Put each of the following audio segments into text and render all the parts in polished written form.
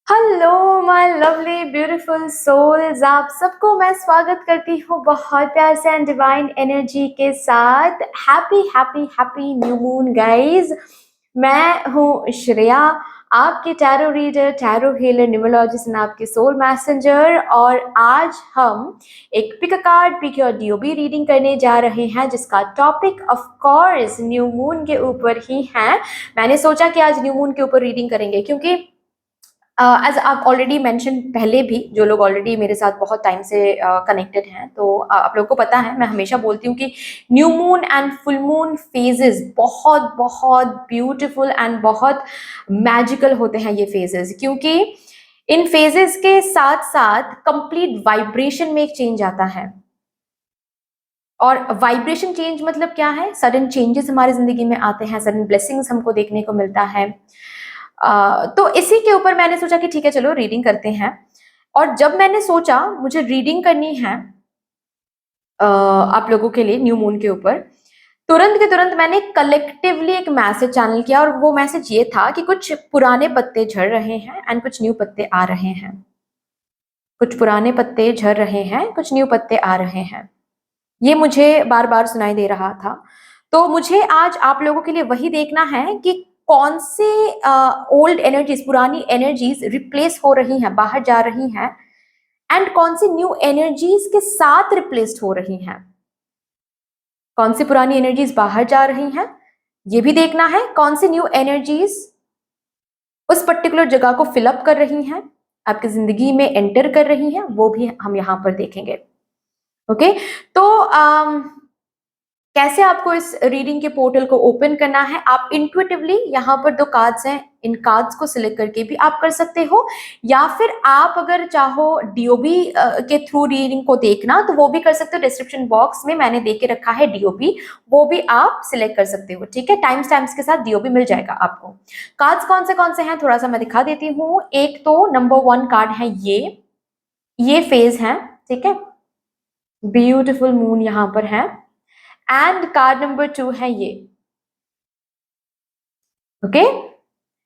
Hello my lovely beautiful souls, आप सबको मैं स्वागत करती हूँ बहुत प्यार से एंड डिवाइन एनर्जी के साथ। Happy happy happy new moon guys. मैं हूँ श्रेया, आपकी tarot reader, tarot healer, numerologist and आपके सोल मैसेंजर। और आज हम एक pick a card, pick your DOB reading करने जा रहे हैं, जिसका topic of course new moon के ऊपर ही है। मैंने सोचा कि आज न्यू मून के ऊपर रीडिंग करेंगे क्योंकि एज आप ऑलरेडी मेंशन, पहले भी जो लोग ऑलरेडी मेरे साथ बहुत टाइम से कनेक्टेड हैं, तो आप लोगों को पता है, मैं हमेशा बोलती हूँ कि new moon and full moon phases बहुत बहुत ब्यूटीफुल एंड बहुत मैजिकल होते हैं ये फेजेस, क्योंकि इन फेजेस के साथ साथ कंप्लीट वाइब्रेशन में एक चेंज आता है। और वाइब्रेशन चेंज मतलब क्या है? सडन चेंजेस हमारी जिंदगी में आते हैं, सडन ब्लेसिंग्स हमको देखने को मिलता है। तो इसी के ऊपर मैंने सोचा कि ठीक है, चलो रीडिंग करते हैं। और जब मैंने सोचा मुझे रीडिंग करनी है आप लोगों के लिए न्यू मून के ऊपर, तुरंत के तुरंत मैंने कलेक्टिवली एक मैसेज चैनल किया, और वो मैसेज ये था कि कुछ पुराने पत्ते झड़ रहे हैं एंड कुछ न्यू पत्ते आ रहे हैं। कुछ पुराने पत्ते झड़ रहे हैं, कुछ न्यू पत्ते आ रहे हैं। ये मुझे बार बार सुनाई दे रहा था। तो मुझे आज आप लोगों के लिए वही देखना है कि कौन से ओल्ड एनर्जीज, पुरानी एनर्जीज रिप्लेस हो रही हैं, बाहर जा रही हैं, एंड कौन सी न्यू एनर्जीज के साथ रिप्लेस्ड हो रही हैं। कौन सी पुरानी एनर्जीज बाहर जा रही हैं, ये भी देखना है। कौन सी न्यू एनर्जीज उस पर्टिकुलर जगह को फिलअप कर रही हैं, आपकी जिंदगी में एंटर कर रही हैं, वो भी हम यहां पर देखेंगे। ओके, तो कैसे आपको इस रीडिंग के पोर्टल को ओपन करना है? आप इंट्यूटिवली, यहाँ पर दो कार्ड्स हैं, इन कार्ड्स को सिलेक्ट करके भी आप कर सकते हो, या फिर आप अगर चाहो डीओबी के थ्रू रीडिंग को देखना, तो वो भी कर सकते हो। डिस्क्रिप्शन बॉक्स में मैंने दे के रखा है डीओबी, वो भी आप सिलेक्ट कर सकते हो। ठीक है, टाइम स्टैम्प्स के साथ डीओबी मिल जाएगा आपको। कार्ड्स कौन से हैं थोड़ा सा मैं दिखा देती हूँ। एक तो नंबर 1 कार्ड है ये फेज है, ठीक है, ब्यूटिफुल मून यहाँ पर है। एंड कार्ड नंबर 2 है ये। ओके,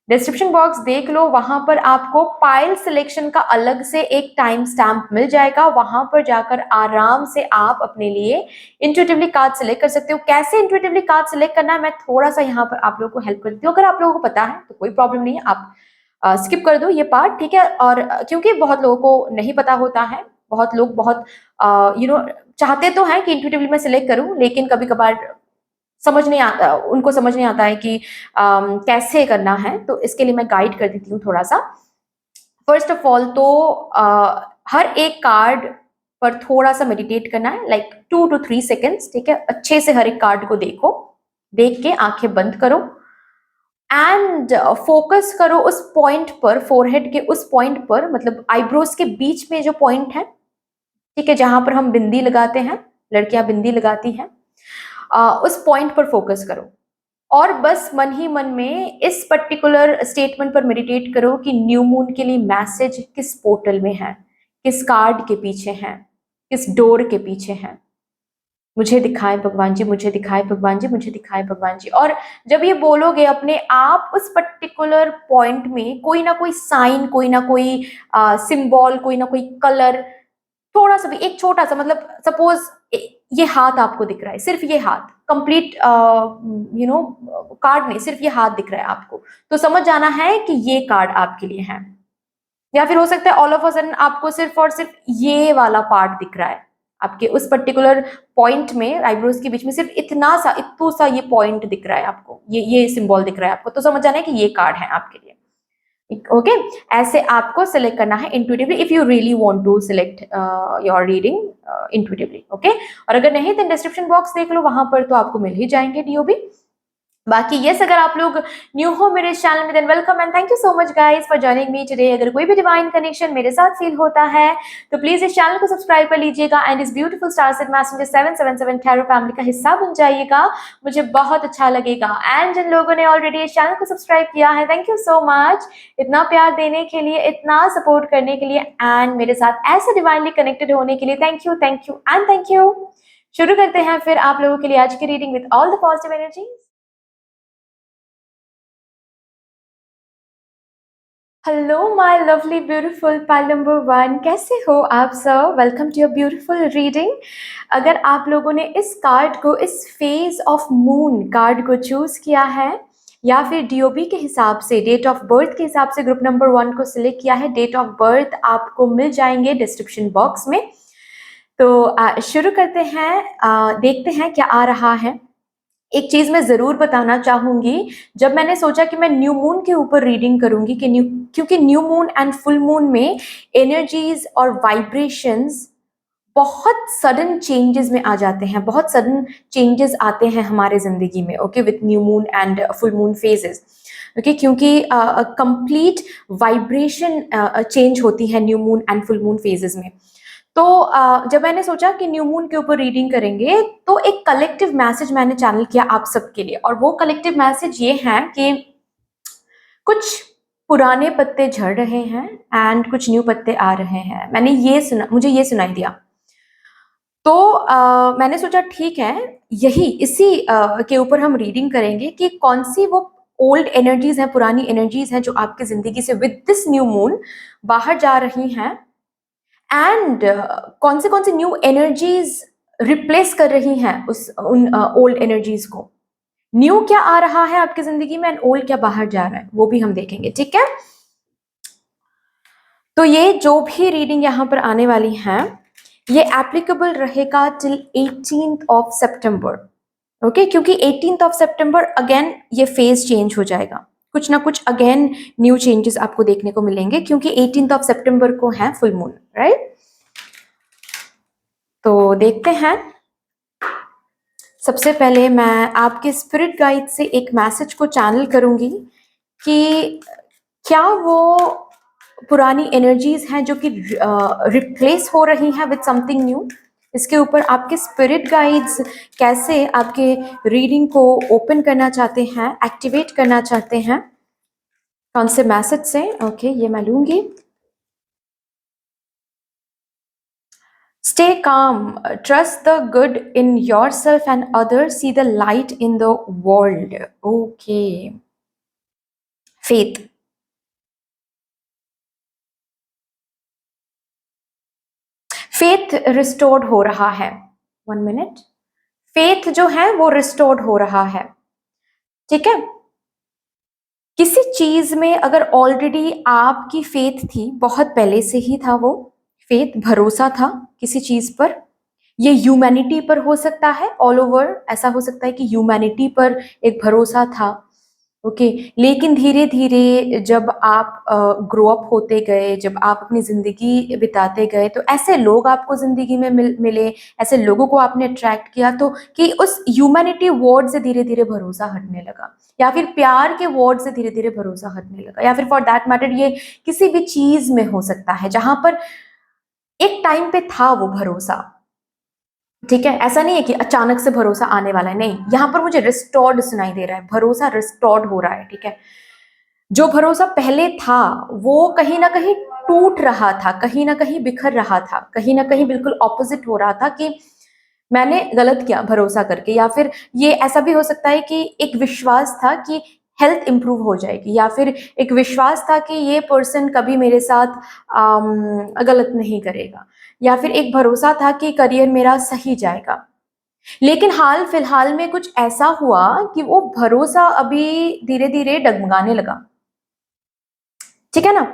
डिस्क्रिप्शन बॉक्स देख लो, वहां पर आपको पाइल सिलेक्शन का अलग से एक टाइम स्टैम्प मिल जाएगा। वहां पर जाकर आराम से आप अपने लिए इंट्यूटिवली कार्ड सिलेक्ट कर सकते हो। कैसे इंट्यूटिवली कार्ड सिलेक्ट करना है, मैं थोड़ा सा यहाँ पर आप लोगों को हेल्प करती हूँ। अगर आप लोगों को पता है तो कोई प्रॉब्लम नहीं है, आप स्किप कर दो ये पार्ट, ठीक है। और क्योंकि बहुत लोगों को नहीं पता होता है, बहुत लोग बहुत चाहते तो हैं कि इंट्यूटिवली मैं सिलेक्ट करूं, लेकिन कभी कभार समझ नहीं आता, उनको समझ नहीं आता है कि कैसे करना है। तो इसके लिए मैं गाइड कर देती हूँ थोड़ा सा। फर्स्ट ऑफ ऑल तो हर एक कार्ड पर थोड़ा सा मेडिटेट करना है, लाइक 2 to 3 सेकेंड्स, ठीक है। अच्छे से हर एक कार्ड को देखो, देख के आंखें बंद करो एंड फोकस करो उस पॉइंट पर, फोरहेड के उस पॉइंट पर, मतलब आईब्रोज के बीच में जो पॉइंट है, ठीक है, जहां पर हम बिंदी लगाते हैं, लड़कियां बिंदी लगाती हैं, उस पॉइंट पर फोकस करो। और बस मन ही मन में इस पर्टिकुलर स्टेटमेंट पर मेडिटेट करो कि न्यू मून के लिए मैसेज किस पोर्टल में है, किस कार्ड के पीछे है, किस डोर के पीछे है। मुझे दिखाए भगवान जी, मुझे दिखाए भगवान जी, मुझे दिखाए भगवान जी। और जब ये बोलोगे अपने आप, उस पर्टिकुलर पॉइंट में कोई ना कोई साइन, कोई ना कोई सिंबल, कोई ना कोई कलर, थोड़ा सा भी, एक छोटा सा, मतलब सपोज ये हाथ आपको दिख रहा है, सिर्फ ये हाथ, कंप्लीट कार्ड नहीं, सिर्फ ये हाथ दिख रहा है आपको, तो समझ जाना है कि ये कार्ड आपके लिए है। या फिर हो सकता है ऑल ऑफ अ सडन आपको सिर्फ और सिर्फ ये वाला पार्ट दिख रहा है, आपके उस पर्टिकुलर पॉइंट में, आईब्रोज के बीच में सिर्फ इतना सा, इतू सा ये पॉइंट दिख रहा है आपको, ये सिंबल दिख रहा है आपको, तो समझ जाना है कि ये कार्ड है आपके लिए। ओके, ऐसे आपको सिलेक्ट करना है intuitively, if you really want to select your reading intuitively. Okay, और अगर नहीं तो डिस्क्रिप्शन बॉक्स देख लो, वहां पर तो आपको मिल ही जाएंगे डीओबी। बाकी यस, अगर आप लोग न्यू हो मेरे इस चैनल में, than welcome and thank you so much guys for joining me today. अगर कोई भी डिवाइन कनेक्शन मेरे साथ फील होता है तो प्लीज इस चैनल को सब्सक्राइब कर लीजिएगा एंड इस beautiful star set messenger 777 tarot family का हिस्सा बन जाइएगा, मुझे बहुत अच्छा लगेगा। एंड जिन लोगों ने ऑलरेडी इस चैनल को सब्सक्राइब किया है, थैंक यू सो मच, इतना प्यार देने के लिए, इतना सपोर्ट करने के लिए, एंड मेरे साथ ऐसे डिवाइनली कनेक्टेड होने के लिए thank you, thank you and thank you. शुरू करते हैं फिर आप लोगों के लिए आज की reading with all the positive energy. Hello my lovely beautiful pile number 1, कैसे हो आप सब? Welcome to your beautiful reading. अगर आप लोगों ने इस कार्ड को, इस फेज ऑफ मून कार्ड को चूज किया है या फिर डीओबी के हिसाब से, डेट ऑफ बर्थ के हिसाब से ग्रुप नंबर 1 को सिलेक्ट किया है, डेट ऑफ बर्थ आपको मिल जाएंगे डिस्क्रिप्शन बॉक्स में। तो शुरू करते हैं, देखते हैं क्या आ रहा है। एक चीज मैं जरूर बताना चाहूंगी, जब मैंने सोचा कि मैं न्यू मून के ऊपर रीडिंग करूंगी कि क्योंकि new moon and full moon में एनर्जीज और वाइब्रेशंस बहुत सडन चेंजेस में आ जाते हैं, बहुत सडन चेंजेस आते हैं हमारे जिंदगी में, okay, with new moon and full moon phases, okay, क्योंकि कंप्लीट वाइब्रेशन चेंज होती है new moon and full moon phases में। तो जब मैंने सोचा कि न्यू मून के ऊपर रीडिंग करेंगे, तो एक कलेक्टिव मैसेज मैंने चैनल किया आप सबके लिए, और वो कलेक्टिव मैसेज ये है कि कुछ पुराने पत्ते झड़ रहे हैं एंड कुछ न्यू पत्ते आ रहे हैं। मैंने ये सुना, मुझे ये सुनाई दिया। तो मैंने सोचा ठीक है, यही इसी के ऊपर हम रीडिंग करेंगे कि कौन सी वो ओल्ड एनर्जीज हैं, पुरानी एनर्जीज हैं जो आपकी जिंदगी से विद दिस न्यू मून बाहर जा रही हैं, एंड कौन सी न्यू एनर्जीज रिप्लेस कर रही हैं उन ओल्ड एनर्जीज को। न्यू क्या आ रहा है आपकी जिंदगी में एंड ओल्ड क्या बाहर जा रहा है, वो भी हम देखेंगे, ठीक है। तो ये जो भी रीडिंग यहाँ पर आने वाली है, ये एप्लीकेबल रहेगा till 18th of September, okay, क्योंकि 18th ऑफ सितंबर अगेन ये फेज चेंज हो जाएगा, कुछ ना कुछ अगेन न्यू चेंजेस आपको देखने को मिलेंगे, क्योंकि 18th ऑफ सितंबर को है फुल मून, राइट। तो देखते हैं। सबसे पहले मैं आपके स्पिरिट गाइड से एक मैसेज को चैनल करूंगी कि क्या वो पुरानी एनर्जीज हैं जो कि रिप्लेस हो रही हैं विद समथिंग न्यू। इसके ऊपर आपके स्पिरिट गाइड्स कैसे आपके रीडिंग को ओपन करना चाहते हैं, एक्टिवेट करना चाहते हैं, कौन से मैसेज से, ओके, ये मैं लूंगी। Stay calm, trust the good in yourself and others, see the light in the world. Okay. Faith. Faith restored हो रहा है। 1 minute. Faith जो है वो restored हो रहा है, ठीक है। किसी चीज में अगर ऑलरेडी आपकी फेथ थी, बहुत पहले से ही था वो फेथ, भरोसा था किसी चीज पर, ये ह्यूमैनिटी पर हो सकता है, ऑल ओवर ऐसा हो सकता है कि ह्यूमैनिटी पर एक भरोसा था, ओके। लेकिन धीरे धीरे जब आप ग्रो अप होते गए, जब आप अपनी जिंदगी बिताते गए, तो ऐसे लोग आपको जिंदगी में मिले, ऐसे लोगों को आपने अट्रैक्ट किया, तो कि उस ह्यूमैनिटी वर्ड से धीरे धीरे भरोसा हटने लगा, या फिर प्यार के वर्ड से धीरे धीरे भरोसा हटने लगा, या फिर फॉर दैट मैटर ये किसी भी चीज में हो सकता है जहां पर एक टाइम पे था वो भरोसा, ठीक है। ऐसा नहीं है कि अचानक से भरोसा आने वाला है, नहीं, यहां पर मुझे रिस्टोर्ड सुनाई दे रहा है, भरोसा रिस्टोर्ड हो रहा है, ठीक है। जो भरोसा पहले था वो कहीं ना कहीं टूट रहा था, कहीं ना कहीं बिखर रहा था, कहीं ना कहीं बिल्कुल ऑपोजिट हो रहा था कि मैंने गलत किया भरोसा करके, या फिर ये ऐसा भी हो सकता है कि एक विश्वास था कि हेल्थ इंप्रूव हो जाएगी, या फिर एक विश्वास था कि ये पर्सन कभी मेरे साथ गलत नहीं करेगा, या फिर एक भरोसा था कि करियर मेरा सही जाएगा। लेकिन हाल फिलहाल में कुछ ऐसा हुआ कि वो भरोसा अभी धीरे धीरे डगमगाने लगा, ठीक है ना।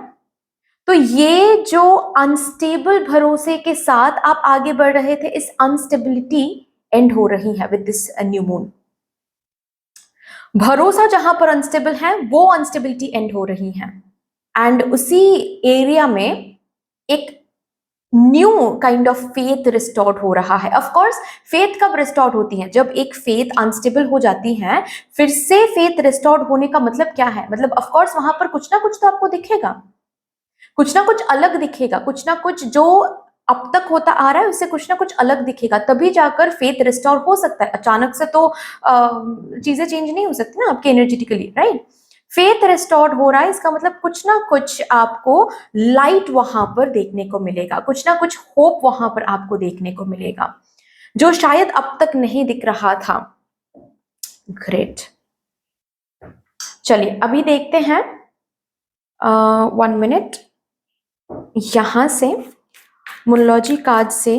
तो ये जो अनस्टेबल भरोसे के साथ आप आगे बढ़ रहे थे, इस अनस्टेबिलिटी एंड हो रही है विद दिस न्यू मून। भरोसा जहां पर अनस्टेबल है, वो अनस्टेबिलिटी एंड हो रही है, एंड उसी एरिया में एक new kind of faith restored हो रहा है। ऑफ कोर्स फेथ कब रिस्टोर्ड होती है? जब एक फेथ अनस्टेबल हो जाती है, फिर से फेथ रिस्टोर्ड होने का मतलब क्या है? मतलब ऑफ कोर्स वहां पर कुछ ना कुछ तो आपको दिखेगा, कुछ ना कुछ अलग दिखेगा, कुछ ना कुछ जो अब तक होता आ रहा है उससे कुछ ना कुछ अलग दिखेगा, तभी जाकर फेथ रिस्टोर हो सकता है। अचानक से तो चीजें चेंज नहीं हो सकती ना आपके एनर्जेटिकली, राइट। फेथ रिस्टोर्ड हो रहा है, इसका मतलब कुछ ना कुछ आपको लाइट वहां पर देखने को मिलेगा, कुछ ना कुछ होप वहां पर आपको देखने को मिलेगा, जो शायद अब तक नहीं दिख रहा था। ग्रेट। चलिए अभी देखते हैं 1 मिनट, यहाँ से मूनलॉजी कार्ड से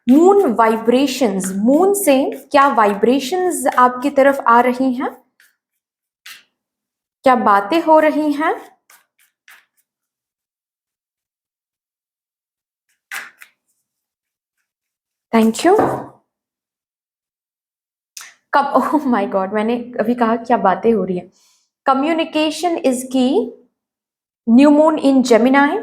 मून वाइब्रेशंस, मून से क्या वाइब्रेशंस आपकी तरफ आ रही हैं, क्या बातें हो रही हैं? Thank you. कब, ओह माय गॉड, मैंने अभी कहा क्या बातें हो रही है। कम्युनिकेशन इज की, new moon in Gemini,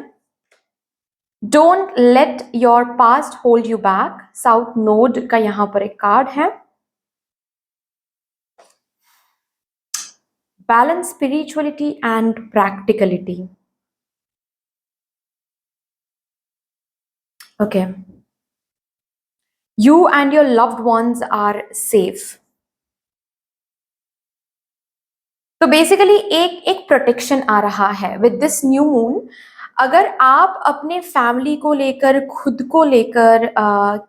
don't let your past hold you back, south node का यहां पर एक कार्ड है। Balance spirituality and practicality. Okay, you and your loved ones are safe. तो बेसिकली एक एक प्रोटेक्शन आ रहा है विद दिस न्यू मून। अगर आप अपने फैमिली को लेकर, खुद को लेकर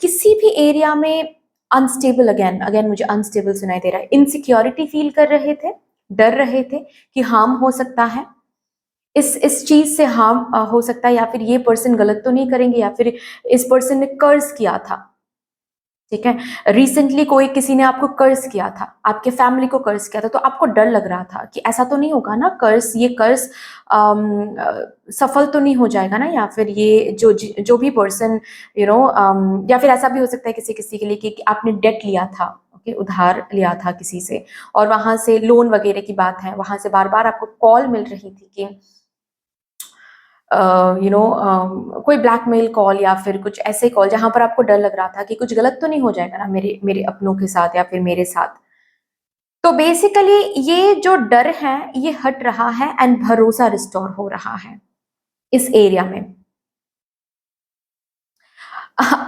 किसी भी एरिया में अनस्टेबल, अगेन अगेन मुझे अनस्टेबल सुनाई दे रहा है, इनसिक्योरिटी फील कर रहे थे, डर रहे थे कि हार्म हो सकता है, इस चीज से हार्म हो सकता है, या फिर ये पर्सन गलत तो नहीं करेंगे, या फिर इस पर्सन ने कर्ज किया था, ठीक है, रिसेंटली कोई किसी ने आपको कर्ज किया था, आपके फैमिली को कर्ज किया था, तो आपको डर लग रहा था कि ऐसा तो नहीं होगा ना, कर्ज, ये कर्ज सफल तो नहीं हो जाएगा ना, या फिर ये जो भी पर्सन या फिर ऐसा भी हो सकता है किसी किसी के लिए कि आपने डेट लिया था, ओके, उधार लिया था किसी से, और वहां से लोन वगैरह की बात है, वहां से बार बार आपको कॉल मिल रही थी कि कोई ब्लैकमेल कॉल या फिर कुछ ऐसे कॉल जहां पर आपको डर लग रहा था कि कुछ गलत तो नहीं हो जाएगा ना मेरे मेरे अपनों के साथ या फिर मेरे साथ। तो बेसिकली ये जो डर है ये हट रहा है एंड भरोसा रिस्टोर हो रहा है इस एरिया में।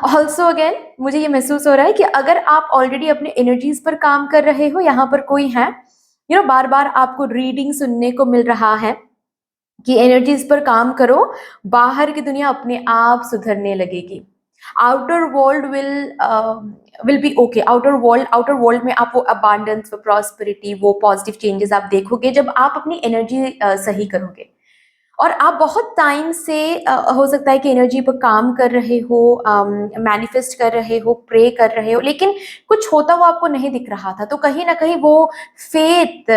ऑल्सो अगेन मुझे ये महसूस हो रहा है कि अगर आप ऑलरेडी अपने एनर्जीज पर काम कर रहे हो, यहाँ पर कोई है बार बार आपको रीडिंग सुनने को मिल रहा है कि एनर्जीज पर काम करो, बाहर की दुनिया अपने आप सुधरने लगेगी। Outer world will be okay. Outer world में आप वो अबांडेंस, वो प्रॉस्पेरिटी, वो पॉजिटिव चेंजेस आप देखोगे जब आप अपनी एनर्जी सही करोगे। और आप बहुत टाइम से हो सकता है कि एनर्जी पर काम कर रहे हो, मैनिफेस्ट कर रहे हो, प्रे कर रहे हो, लेकिन कुछ होता हुआ आपको नहीं दिख रहा था, तो कहीं ना कहीं वो फेथ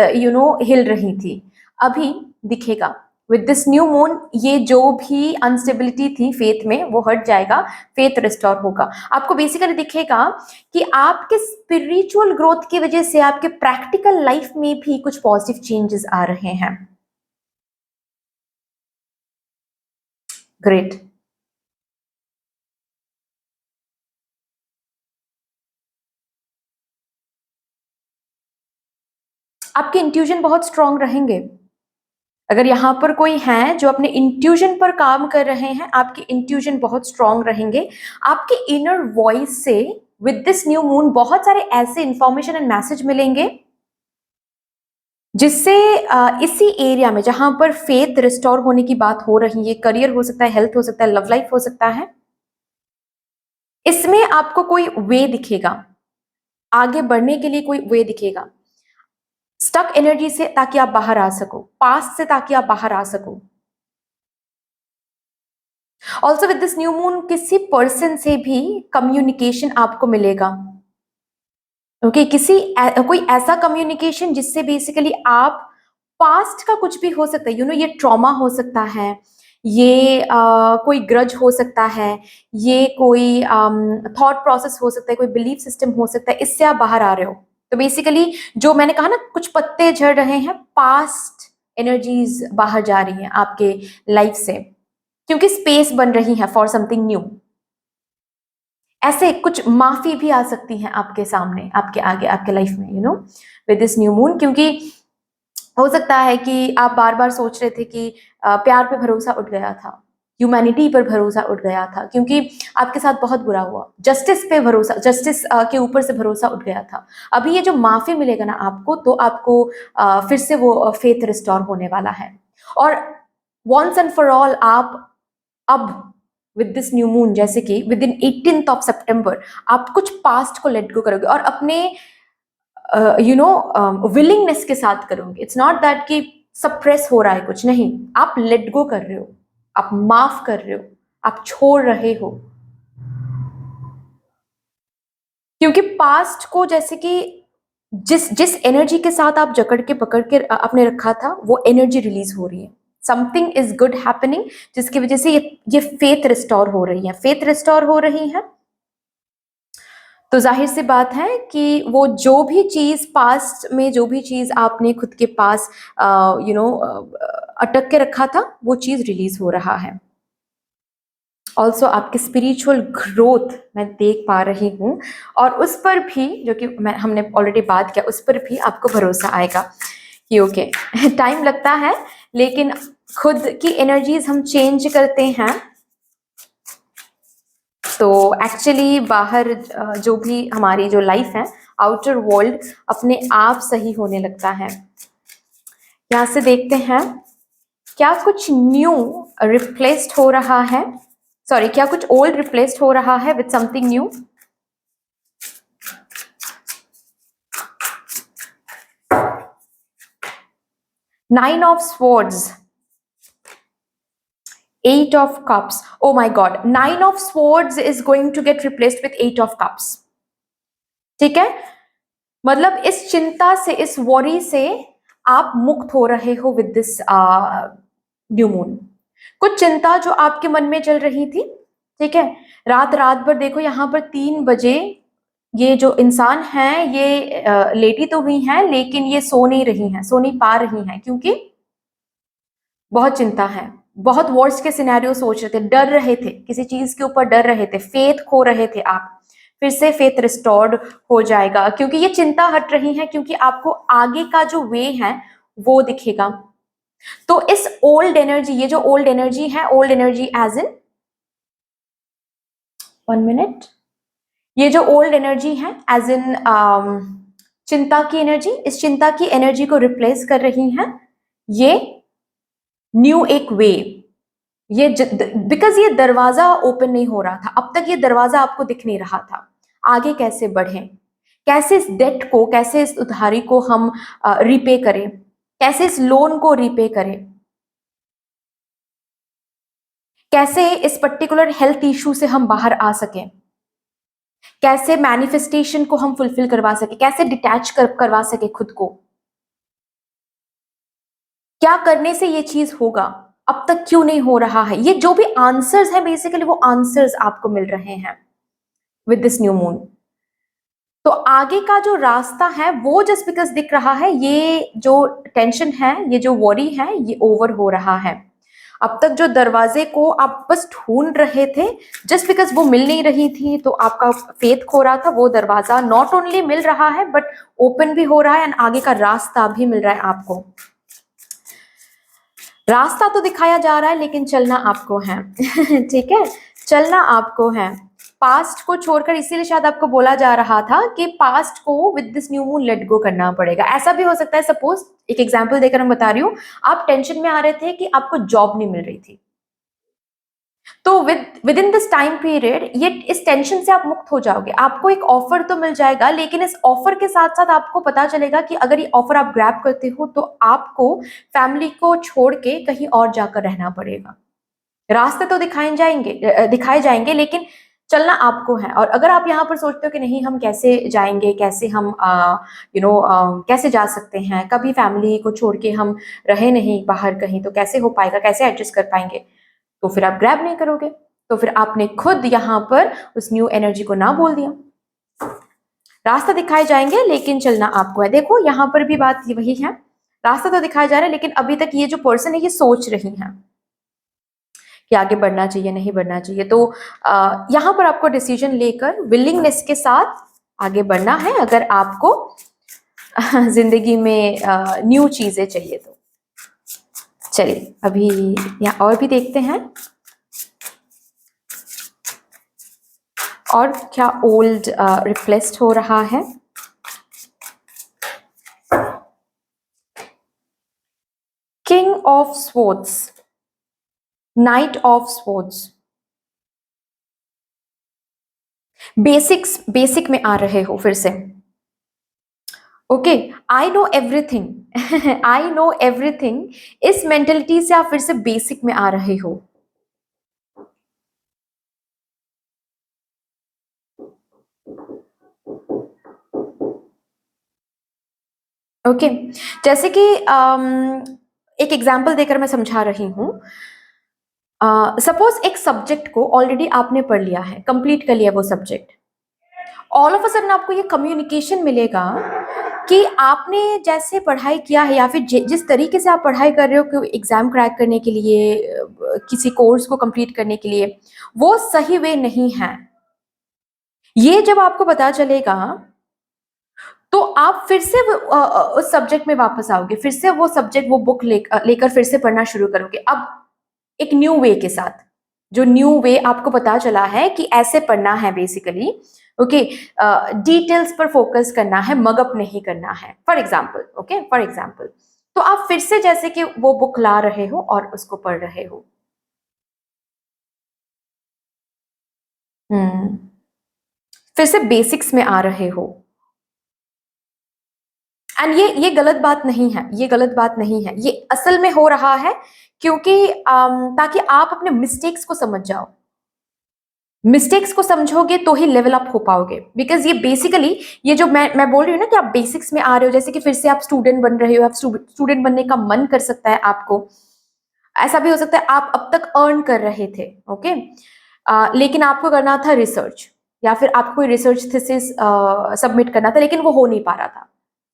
हिल रही थी। अभी दिखेगा विद दिस न्यू मून, ये जो भी अनस्टेबिलिटी थी फेथ में वो हट जाएगा, फेथ रिस्टोर होगा। आपको बेसिकली दिखेगा कि आपके स्पिरिचुअल ग्रोथ की वजह से आपके प्रैक्टिकल लाइफ में भी कुछ पॉजिटिव चेंजेस आ रहे हैं। ग्रेट। आपके इंट्यूजन बहुत स्ट्रांग रहेंगे। अगर यहाँ पर कोई है जो अपने इंट्यूजन पर काम कर रहे हैं, आपके इंट्यूजन बहुत स्ट्रांग रहेंगे। आपके इनर वॉइस से विद दिस न्यू मून बहुत सारे ऐसे इंफॉर्मेशन एंड मैसेज मिलेंगे जिससे इसी एरिया में जहां पर फेथ रिस्टोर होने की बात हो रही है, करियर हो सकता है, हेल्थ हो सकता है, लव लाइफ हो सकता है, इसमें आपको कोई वे दिखेगा, आगे बढ़ने के लिए कोई वे दिखेगा, स्टक एनर्जी से ताकि आप बाहर आ सको, पास्ट से ताकि आप बाहर आ सको। Also with this new moon किसी पर्सन से भी कम्युनिकेशन आपको मिलेगा, ओके, कोई ऐसा कम्युनिकेशन जिससे बेसिकली आप, पास्ट का कुछ भी हो सकता है, ये ट्रॉमा हो सकता है, ये कोई ग्रज हो सकता है, ये कोई थॉट प्रोसेस हो सकता है, कोई बिलीफ सिस्टम हो सकता है, इससे आप बाहर आ रहे हो। तो बेसिकली जो मैंने कहा ना, कुछ पत्ते झड़ रहे हैं, पास्ट एनर्जीज बाहर जा रही हैं आपके लाइफ से, क्योंकि स्पेस बन रही है फॉर समथिंग न्यू। ऐसे कुछ माफी भी आ सकती है आपके सामने, आपके आगे, आपके लाइफ में, विद दिस न्यू मून, क्योंकि हो सकता है कि आप बार बार सोच रहे थे कि प्यार पे भरोसा उठ गया था, ह्यूमैनिटी पर भरोसा उठ गया था, क्योंकि आपके साथ बहुत बुरा हुआ, जस्टिस पे भरोसा, जस्टिस के ऊपर से भरोसा उठ गया था। अभी ये जो माफी मिलेगा ना आपको, तो आपको फिर से वो फेथ रिस्टोर होने वाला है। और वंस एंड फॉर ऑल आप अब विद दिस न्यू मून, जैसे कि विद इन 18th ऑफ सितंबर, आप कुछ पास्ट को लेट गो करोगे और अपने विलिंगनेस के साथ करोगे। इट्स नॉट दैट कि सप्रेस हो रहा है कुछ, नहीं, आप लेट गो कर रहे हो, आप माफ कर रहे हो, आप छोड़ रहे हो। क्योंकि पास्ट को जैसे कि जिस जिस एनर्जी के साथ आप जकड़ के पकड़ के आपने रखा था, वो एनर्जी रिलीज हो रही है। समथिंग इज गुड हैपनिंग, जिसकी वजह से ये फेथ रिस्टोर हो रही है, फेथ रिस्टोर हो रही है। तो जाहिर सी बात है कि वो जो भी चीज पास्ट में, जो भी चीज आपने खुद के पास अटक के रखा था, वो चीज रिलीज हो रहा है। ऑल्सो आपकी स्पिरिचुअल ग्रोथ मैं देख पा रही हूँ, और उस पर भी, जो कि हमने ऑलरेडी बात किया, उस पर भी आपको भरोसा आएगा कि ओके टाइम लगता है, लेकिन खुद की एनर्जीज हम चेंज करते हैं तो एक्चुअली बाहर जो भी हमारी जो लाइफ है, आउटर वर्ल्ड अपने आप सही होने लगता है। यहाँ से देखते हैं क्या कुछ न्यू रिप्लेस्ड हो रहा है, सॉरी, क्या कुछ ओल्ड रिप्लेस्ड हो रहा है with something new. Nine of swords, eight of cups, oh my god, nine of swords is going to get replaced with eight of cups. ठीक है, मतलब इस चिंता से, इस वॉरी से आप मुक्त हो रहे हो विद दिस न्यू मून। कुछ चिंता जो आपके मन में चल रही थी, ठीक है, रात रात भर, देखो यहाँ पर 3 बजे ये जो इंसान है ये लेटी तो हुई हैं, लेकिन ये सो नहीं रही हैं, सो नहीं पा रही हैं, क्योंकि बहुत चिंता है, बहुत वर्स्ट के सिनेरियो सोच रहे थे, डर रहे थे, किसी चीज के ऊपर डर रहे थे, फेथ खो रहे थे आप, फिर से फेथ रिस्टोर्ड हो जाएगा, क्योंकि ये चिंता हट रही है, क्योंकि आपको आगे का जो वे है वो दिखेगा। तो इस ओल्ड एनर्जी, ये जो ओल्ड एनर्जी है, old energy as in, 1 minute, ये जो ओल्ड एनर्जी है एज इन चिंता की एनर्जी, इस चिंता की एनर्जी को रिप्लेस कर रही है ये न्यू एक वे। ये बिकॉज ये दरवाजा ओपन नहीं हो रहा था, अब तक ये दरवाजा आपको दिख नहीं रहा था, आगे कैसे बढ़े, कैसे इस डेट को, कैसे इस उधारी को हम रिपे करें, कैसे इस लोन को रिपे करें, कैसे इस पर्टिकुलर हेल्थ इशू से हम बाहर आ सकें, कैसे मैनिफेस्टेशन को हम फुलफिल करवा सके, कैसे डिटैच करवा सके खुद को, क्या करने से ये चीज होगा, अब तक क्यों नहीं हो रहा है। ये जो भी आंसर्स हैं, बेसिकली वो आंसर्स आपको मिल रहे हैं विद दिस न्यू मून। तो आगे का जो रास्ता है वो जस्ट बिकॉज दिख रहा है, ये जो टेंशन है, ये जो वॉरी है, ये ओवर हो रहा है। अब तक जो दरवाजे को आप बस ढूंढ रहे थे, जस्ट बिकॉज वो मिल नहीं रही थी, तो आपका फेथ खो रहा था, वो दरवाजा नॉट ओनली मिल रहा है बट ओपन भी हो रहा है, एंड आगे का रास्ता भी मिल रहा है आपको। रास्ता तो दिखाया जा रहा है, लेकिन चलना आपको है ठीक है, चलना आपको है। पास्ट को छोड़कर, इसीलिए शायद आपको बोला जा रहा था कि पास्ट को with this new moon let go करना पड़ेगा। ऐसा भी हो सकता है, सपोज एक एग्जांपल देकर मैं बता रही हूँ, आप टेंशन में आ रहे थे कि आपको जॉब नहीं मिल रही थी, तो with in this time period ये इस टेंशन से आप मुक्त हो जाओगे, आपको एक ऑफर तो मिल जाएगा, लेकिन इस ऑफर के साथ साथ आपको पता चलेगा कि अगर ये ऑफर आप ग्रैब करते हो तो आपको फैमिली को छोड़ के कहीं और जाकर रहना पड़ेगा। रास्ते तो दिखाए जाएंगे, लेकिन चलना आपको है। और अगर आप यहाँ पर सोचते हो कि नहीं, हम कैसे जाएंगे, कैसे हम कैसे जा सकते हैं, कभी फैमिली को छोड़ के हम रहे नहीं बाहर कहीं, तो कैसे हो पाएगा, कैसे एडजस्ट कर पाएंगे, तो फिर आप ग्रैब नहीं करोगे, तो फिर आपने खुद यहाँ पर उस न्यू एनर्जी को ना बोल दिया। रास्ता दिखाए जाएंगे, लेकिन चलना आपको है। देखो यहाँ पर भी बात वही है, रास्ता तो दिखाया जा रहा है, लेकिन अभी तक ये जो पर्सन है ये सोच रही है कि आगे बढ़ना चाहिए, नहीं बढ़ना चाहिए। तो यहाँ पर आपको डिसीजन लेकर विलिंगनेस के साथ आगे बढ़ना है, अगर आपको जिंदगी में न्यू चीजें चाहिए तो। चलिए अभी यहाँ और भी देखते हैं, और क्या ओल्ड रिप्लेस्ड हो रहा है। King of swords, night of swords, basic में आ रहे हो फिर से। Okay, I know everything I know everything, इस मेंटेलिटी से आप फिर से बेसिक में आ रहे हो। ओके, जैसे कि एक एग्जांपल देकर मैं समझा रही हूँ। सपोज एक सब्जेक्ट को ऑलरेडी आपने पढ़ लिया है, कंप्लीट कर लिया वो subject, all of a sudden आपको ये कम्युनिकेशन मिलेगा कि आपने जैसे पढ़ाई किया है या फिर जिस तरीके से आप पढ़ाई कर रहे हो कि एग्जाम क्रैक करने के लिए, किसी कोर्स को कंप्लीट करने के लिए, वो सही वे नहीं है। ये जब आपको पता चलेगा तो आप फिर से उस सब्जेक्ट में वापस आओगे, फिर से वो सब्जेक्ट, वो बुक लेकर फिर से पढ़ना शुरू करोगे, अब एक न्यू वे के साथ। जो न्यू वे आपको पता चला है कि ऐसे पढ़ना है बेसिकली, ओके, डिटेल्स पर फोकस करना है, मगअप नहीं करना है, for example, okay, for example. तो आप फिर से जैसे कि वो बुक ला रहे हो और उसको पढ़ रहे हो। हम्म, फिर से बेसिक्स में आ रहे हो। एंड ये गलत बात नहीं है, ये गलत बात नहीं है, ये असल में हो रहा है क्योंकि ताकि आप अपने मिस्टेक्स को समझ जाओ। मिस्टेक्स को समझोगे तो ही लेवल अप हो पाओगे, बिकॉज ये बेसिकली, ये जो मैं बोल रही हूँ ना कि आप बेसिक्स में आ रहे हो, जैसे कि फिर से आप स्टूडेंट बन रहे हो, आप स्टूडेंट बनने का मन कर सकता है आपको। ऐसा भी हो सकता है आप अब तक अर्न कर रहे थे, ओके, लेकिन आपको करना था रिसर्च, या फिर आपको कोई रिसर्च थीसिस सबमिट करना था, लेकिन वो हो नहीं पा रहा था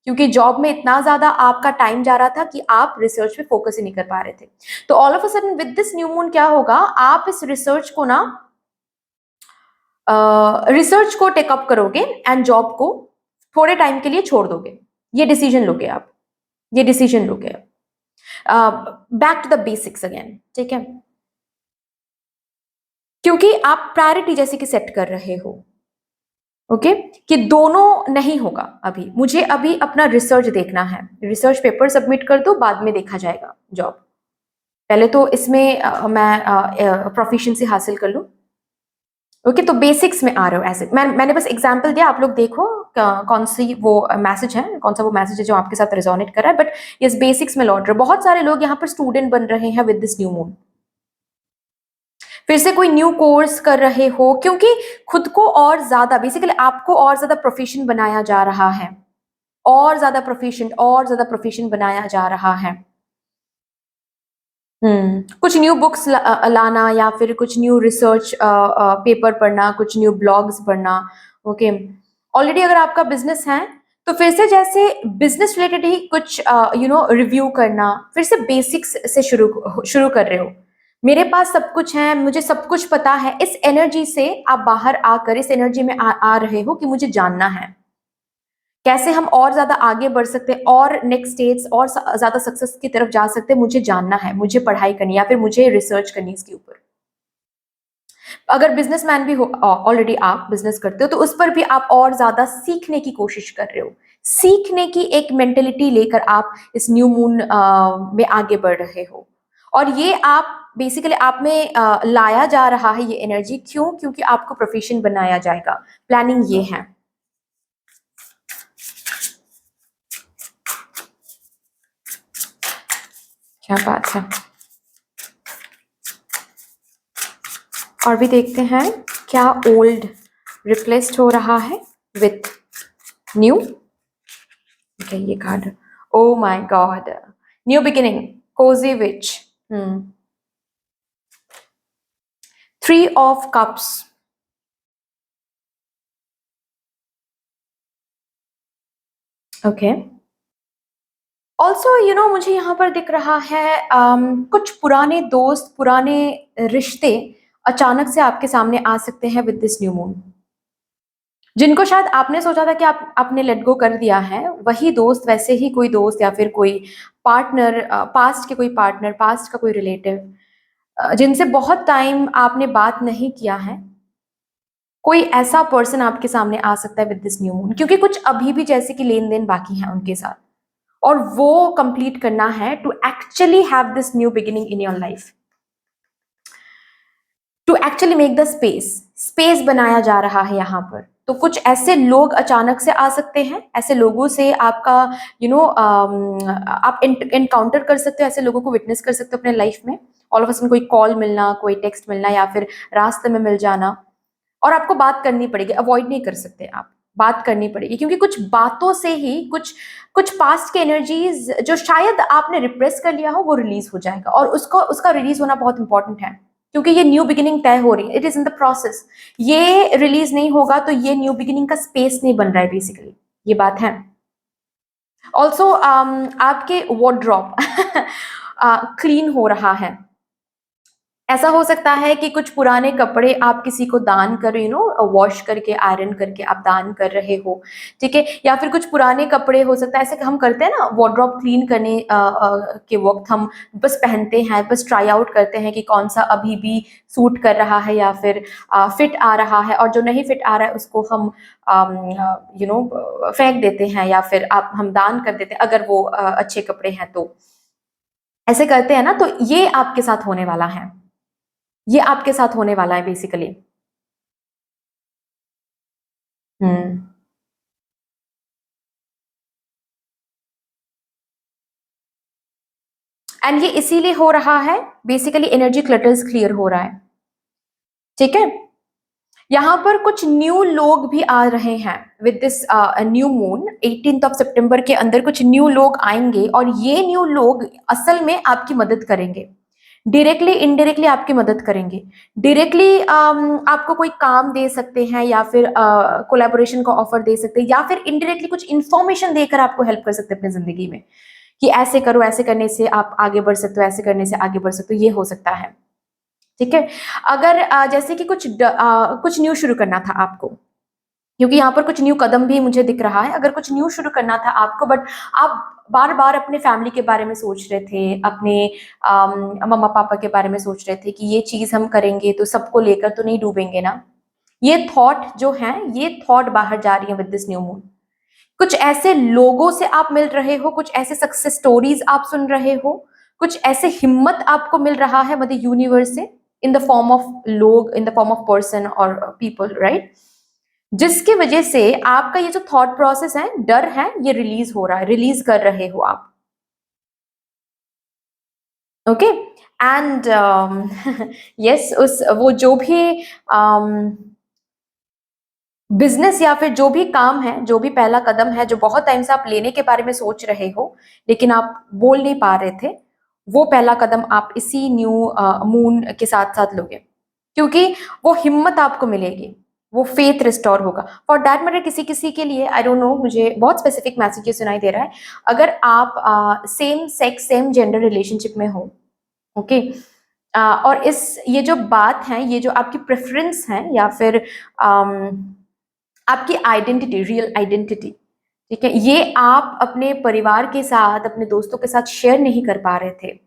क्योंकि जॉब में इतना ज्यादा आपका टाइम जा रहा था कि आप रिसर्च पे फोकस ही नहीं कर पा रहे थे। तो all of a sudden with this new moon क्या होगा, आप इस रिसर्च को ना, रिसर्च को टेकअप करोगे एंड जॉब को थोड़े टाइम के लिए छोड़ दोगे। ये डिसीजन लोगे आप, ये डिसीजन लोगे। Back to the basics again, ठीक है, क्योंकि आप प्रायोरिटी जैसे कि सेट कर रहे हो, ओके, कि दोनों नहीं होगा। अभी मुझे अभी अपना रिसर्च देखना है, रिसर्च पेपर सबमिट कर दो, बाद में देखा जाएगा जॉब। पहले तो इसमें मैं प्रोफिशिएंसी हासिल कर लूं। ओके, तो बेसिक्स में आ रहे हो ऐसे। मैंने बस एग्जांपल दिया, आप लोग देखो कौन सी वो मैसेज है, कौन सा वो मैसेज है जो आपके साथ रिजोनेट कर रहा है, बट यस बेसिक्स में लौट रहे हो। बहुत सारे लोग यहाँ पर स्टूडेंट बन रहे हैं विद दिस न्यू मून, फिर से कोई न्यू कोर्स कर रहे हो, क्योंकि खुद को और ज्यादा, बेसिकली आपको और ज्यादा प्रोफिशिएंट बनाया जा रहा है, और ज्यादा प्रोफिशिएंट बनाया जा रहा है। कुछ न्यू बुक्स लाना, या फिर कुछ न्यू रिसर्च पेपर पढ़ना, कुछ न्यू ब्लॉग्स पढ़ना, ओके। ऑलरेडी अगर आपका बिजनेस है तो फिर से जैसे बिजनेस रिलेटेड ही कुछ रिव्यू करना, फिर से बेसिक्स से शुरू शुरू कर रहे हो। मेरे पास सब कुछ है, मुझे सब कुछ पता है, इस एनर्जी से आप बाहर आकर इस एनर्जी में आ रहे हो कि मुझे जानना है कैसे हम और ज्यादा आगे बढ़ सकते हैं, और नेक्स्ट स्टेज और ज्यादा सक्सेस की तरफ जा सकते हैं। मुझे जानना है, मुझे पढ़ाई करनी है, या फिर मुझे रिसर्च करनी है इसके ऊपर। अगर बिजनेसमैन भी हो, ऑलरेडी आप बिजनेस करते हो, तो उस पर भी आप और ज्यादा सीखने की कोशिश कर रहे हो। सीखने की एक मेंटेलिटी लेकर आप इस न्यू मून में आगे बढ़ रहे हो, और ये आप बेसिकली आप में लाया जा रहा है ये एनर्जी। क्यों? क्योंकि आपको प्रोफेशन बनाया जाएगा। प्लानिंग ये है। क्या बात है। और भी देखते हैं क्या ओल्ड रिप्लेस्ड हो रहा है विथ न्यू। ओके, ये card, oh my god, new beginning, cozy witch, three of cups, okay. Also मुझे यहाँ पर दिख रहा है कुछ पुराने दोस्त, पुराने रिश्ते अचानक से आपके सामने आ सकते हैं विद दिस न्यू मून। जिनको शायद आपने सोचा था कि आपने लेट गो कर दिया है, वही दोस्त, वैसे ही कोई दोस्त या फिर कोई पार्टनर, पास्ट के कोई पार्टनर, पास्ट का कोई रिलेटिव, जिनसे बहुत टाइम आपने बात नहीं किया है, कोई ऐसा पर्सन आपके सामने आ सकता है विद दिस न्यू मून, क्योंकि कुछ अभी भी जैसे कि लेन देन बाकी है उनके साथ, और वो कंप्लीट करना है to actually have this new beginning in your life, to actually make the space. Space बनाया जा रहा है यहाँ पर। तो कुछ ऐसे लोग अचानक से आ सकते हैं, ऐसे लोगों से आपका आप एनकाउंटर कर सकते हो, ऐसे लोगों को विटनेस कर सकते हो अपने लाइफ में। ऑल ऑफ अ सडन कोई कॉल मिलना, कोई टेक्स्ट मिलना या फिर रास्ते में मिल जाना, और आपको बात करनी पड़ेगी, अवॉइड नहीं कर सकते आप, बात करनी पड़ेगी, क्योंकि कुछ बातों से ही कुछ कुछ पास्ट के एनर्जीज जो शायद आपने रिप्रेस कर लिया हो वो रिलीज हो जाएगा, और उसका रिलीज होना बहुत इंपॉर्टेंट है, क्योंकि ये न्यू बिगिनिंग तय हो रही है, it is in the process. ये रिलीज नहीं होगा तो ये न्यू बिगिनिंग का स्पेस नहीं बन रहा है बेसिकली, ये बात है। ऑल्सो आपके वार्डरोब क्लीन हो रहा है। ऐसा हो सकता है कि कुछ पुराने कपड़े आप किसी को दान कर, वॉश करके आयरन करके आप दान कर रहे हो, ठीक है, या फिर कुछ पुराने कपड़े हो सकता है, ऐसे हम करते हैं ना वार्डरोब क्लीन करने के वक्त हम बस पहनते हैं, बस ट्राई आउट करते हैं कि कौन सा अभी भी सूट कर रहा है या फिर फिट आ रहा है, और जो नहीं फिट आ रहा है उसको हम फेंक देते हैं या फिर हम दान कर देते हैं, अगर वो अच्छे कपड़े हैं तो ऐसे करते हैं ना। तो ये आपके साथ होने वाला है, ये आपके साथ होने वाला है बेसिकली। हम्म। एंड ये इसीलिए हो रहा है बेसिकली, एनर्जी क्लटर्स क्लियर हो रहा है, ठीक है। यहाँ पर कुछ न्यू लोग भी आ रहे हैं विद दिस न्यू मून। 18 सितंबर के अंदर कुछ न्यू लोग आएंगे, और ये न्यू लोग असल में आपकी मदद करेंगे, डायरेक्टली इनडायरेक्टली आपकी मदद करेंगे। डायरेक्टली आपको कोई काम दे सकते हैं या फिर कोलैबोरेशन का ऑफर दे सकते हैं, या फिर इनडायरेक्टली कुछ इंफॉर्मेशन देकर आपको हेल्प कर सकते हैं अपनी जिंदगी में, कि ऐसे करो, ऐसे करने से आप आगे बढ़ सकते हो, ऐसे करने से आगे बढ़ सकते हो, ये हो सकता है, ठीक है। अगर जैसे कि कुछ न्यू शुरू करना था आपको, क्योंकि यहाँ पर कुछ न्यू कदम भी मुझे दिख रहा है, अगर कुछ न्यू शुरू करना था आपको, बट आप बार बार अपने फैमिली के बारे में सोच रहे थे, अपने मम्मा पापा के बारे में सोच रहे थे कि ये चीज हम करेंगे तो सबको लेकर तो नहीं डूबेंगे ना, ये थॉट जो है, ये थॉट बाहर जा रही है विद दिस न्यू मून। कुछ ऐसे लोगों से आप मिल रहे हो, कुछ ऐसे सक्सेस स्टोरीज आप सुन रहे हो, कुछ ऐसे हिम्मत आपको मिल रहा है मदर यूनिवर्स से, इन द फॉर्म ऑफ लोग, in the form of person और पीपल, राइट, जिसकी वजह से आपका ये जो थॉट प्रोसेस है, डर है, ये रिलीज हो रहा है, रिलीज कर रहे हो आप, ओके। एंड यस, उस वो जो भी बिजनेस या फिर जो भी काम है, जो भी पहला कदम है, जो बहुत टाइम से आप लेने के बारे में सोच रहे हो लेकिन आप बोल नहीं पा रहे थे, वो पहला कदम आप इसी न्यू मून के साथ साथ लोगे, क्योंकि वो हिम्मत आपको मिलेगी, वो फेथ रिस्टोर होगा। फॉर दैट मैटर किसी किसी के लिए, आई डोंट नो, मुझे बहुत स्पेसिफिक मैसेजेस सुनाई दे रहा है। अगर आप same sex same gender relationship में हो, ओके, और ये जो बात है, ये जो आपकी प्रेफरेंस है या फिर आपकी आइडेंटिटी, रियल आइडेंटिटी, ठीक है, ये आप अपने परिवार के साथ, अपने दोस्तों के साथ शेयर नहीं कर पा रहे थे,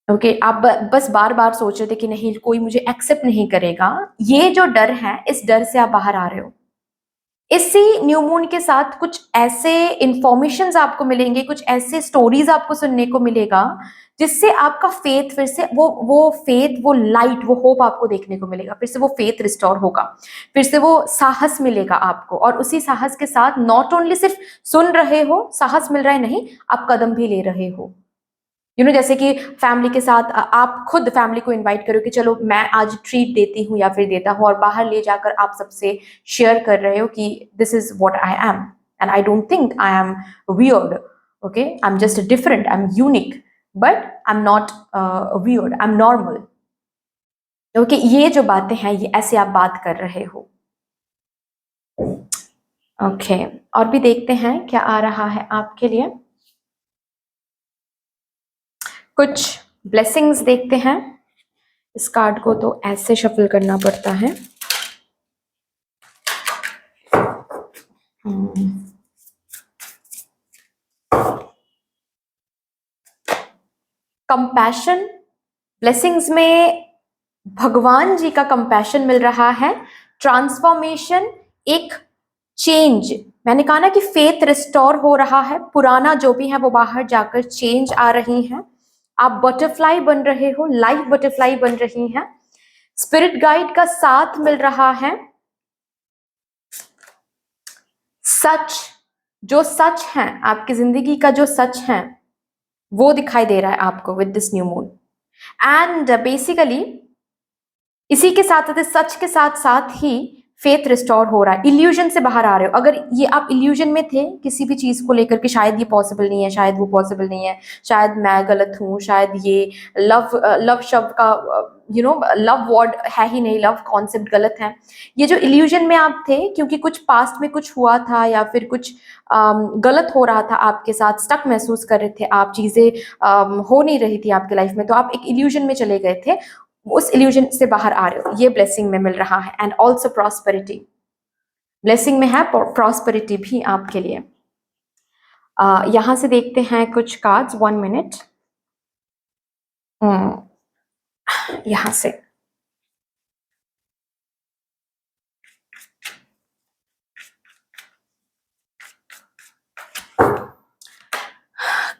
ओके, आप बस बार बार सोच रहे थे कि नहीं, कोई मुझे एक्सेप्ट नहीं करेगा, ये जो डर है, इस डर से आप बाहर आ रहे हो। इसी न्यू मून के साथ कुछ ऐसे इंफॉर्मेशंस आपको मिलेंगे, कुछ ऐसे स्टोरीज आपको सुनने को मिलेगा, जिससे आपका फेथ फिर से वो फेथ, वो लाइट, वो होप आपको देखने को मिलेगा, फिर से वो फेथ रिस्टोर होगा, फिर से वो साहस मिलेगा आपको, और उसी साहस के साथ नॉट ओनली सिर्फ सुन रहे हो, साहस मिल रहा है, नहीं, आप कदम भी ले रहे हो। जैसे कि फैमिली के साथ आप खुद फैमिली को इनवाइट करो कि चलो मैं आज ट्रीट देती हूँ या फिर देता हूँ, और बाहर ले जाकर आप सबसे शेयर कर रहे हो कि this is what I am, and I don't think I am weird, okay, I am just different, I am unique, but I am not weird, I am normal, okay. ये जो बातें हैं, ये ऐसे आप बात कर रहे हो, ओके। और भी देखते हैं क्या आ रहा है आपके लिए, कुछ ब्लेसिंग्स देखते हैं। इस कार्ड को तो ऐसे शफल करना पड़ता है। कंपैशन, ब्लेसिंग्स में भगवान जी का कंपैशन मिल रहा है, ट्रांसफॉर्मेशन, एक चेंज, मैंने कहा ना कि फेथ रिस्टोर हो रहा है, पुराना जो भी है वो बाहर जाकर चेंज आ रही है, आप बटरफ्लाई बन रहे हो, लाइफ बटरफ्लाई बन रही है, स्पिरिट गाइड का साथ मिल रहा है, सच, जो सच है आपकी जिंदगी का, जो सच है वो दिखाई दे रहा है आपको with this new moon. And basically इसी के साथ साथ, सच के साथ साथ ही फेथ रिस्टोर हो रहा है, इल्यूजन से बाहर आ रहे हो। अगर ये आप इल्यूजन में थे किसी भी चीज को लेकर के, शायद ये पॉसिबल नहीं है, शायद वो पॉसिबल नहीं है, शायद मैं गलत हूँ, शायद ये लव शब्द का लव वर्ड है ही नहीं, लव कॉन्सेप्ट गलत है, ये जो इल्यूजन में आप थे क्योंकि कुछ पास्ट में कुछ हुआ था या फिर कुछ गलत हो रहा था आपके साथ, स्टक महसूस कर रहे थे आप, चीजें हो नहीं रही थी आपके लाइफ में, तो आप एक इल्यूजन में चले गए थे, उस इल्यूजन से बाहर आ रहे हो, ये ब्लेसिंग में मिल रहा है। एंड ऑल्सो प्रॉस्पेरिटी, ब्लेसिंग में है प्रॉस्पेरिटी भी आपके लिए। यहां से देखते हैं कुछ कार्ड्स, 1 मिनट। यहां से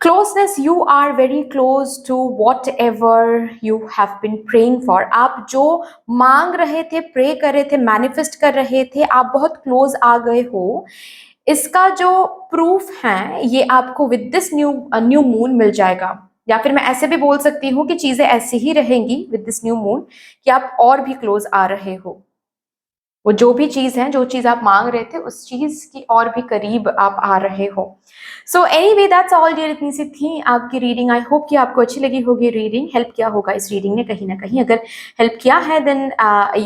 closeness, you are very close to whatever you have been praying for. आप जो मांग रहे थे, प्रे कर रहे थे, मैनिफेस्ट कर रहे थे, आप बहुत क्लोज आ गए हो। इसका जो प्रूफ है ये आपको विद दिस न्यू मून मिल जाएगा। या फिर मैं ऐसे भी बोल सकती हूँ कि चीजें ऐसी ही रहेंगी विद दिस न्यू मून कि आप और भी क्लोज आ रहे हो। वो जो भी चीज है, जो चीज आप मांग रहे थे, उस चीज की और भी करीब आप आ रहे हो। So anyway that's all dear, इतनी सी थी आपकी रीडिंग। आई होप कि आपको अच्छी लगी होगी रीडिंग, हेल्प किया होगा इस रीडिंग ने कहीं ना कहीं। अगर हेल्प किया है देन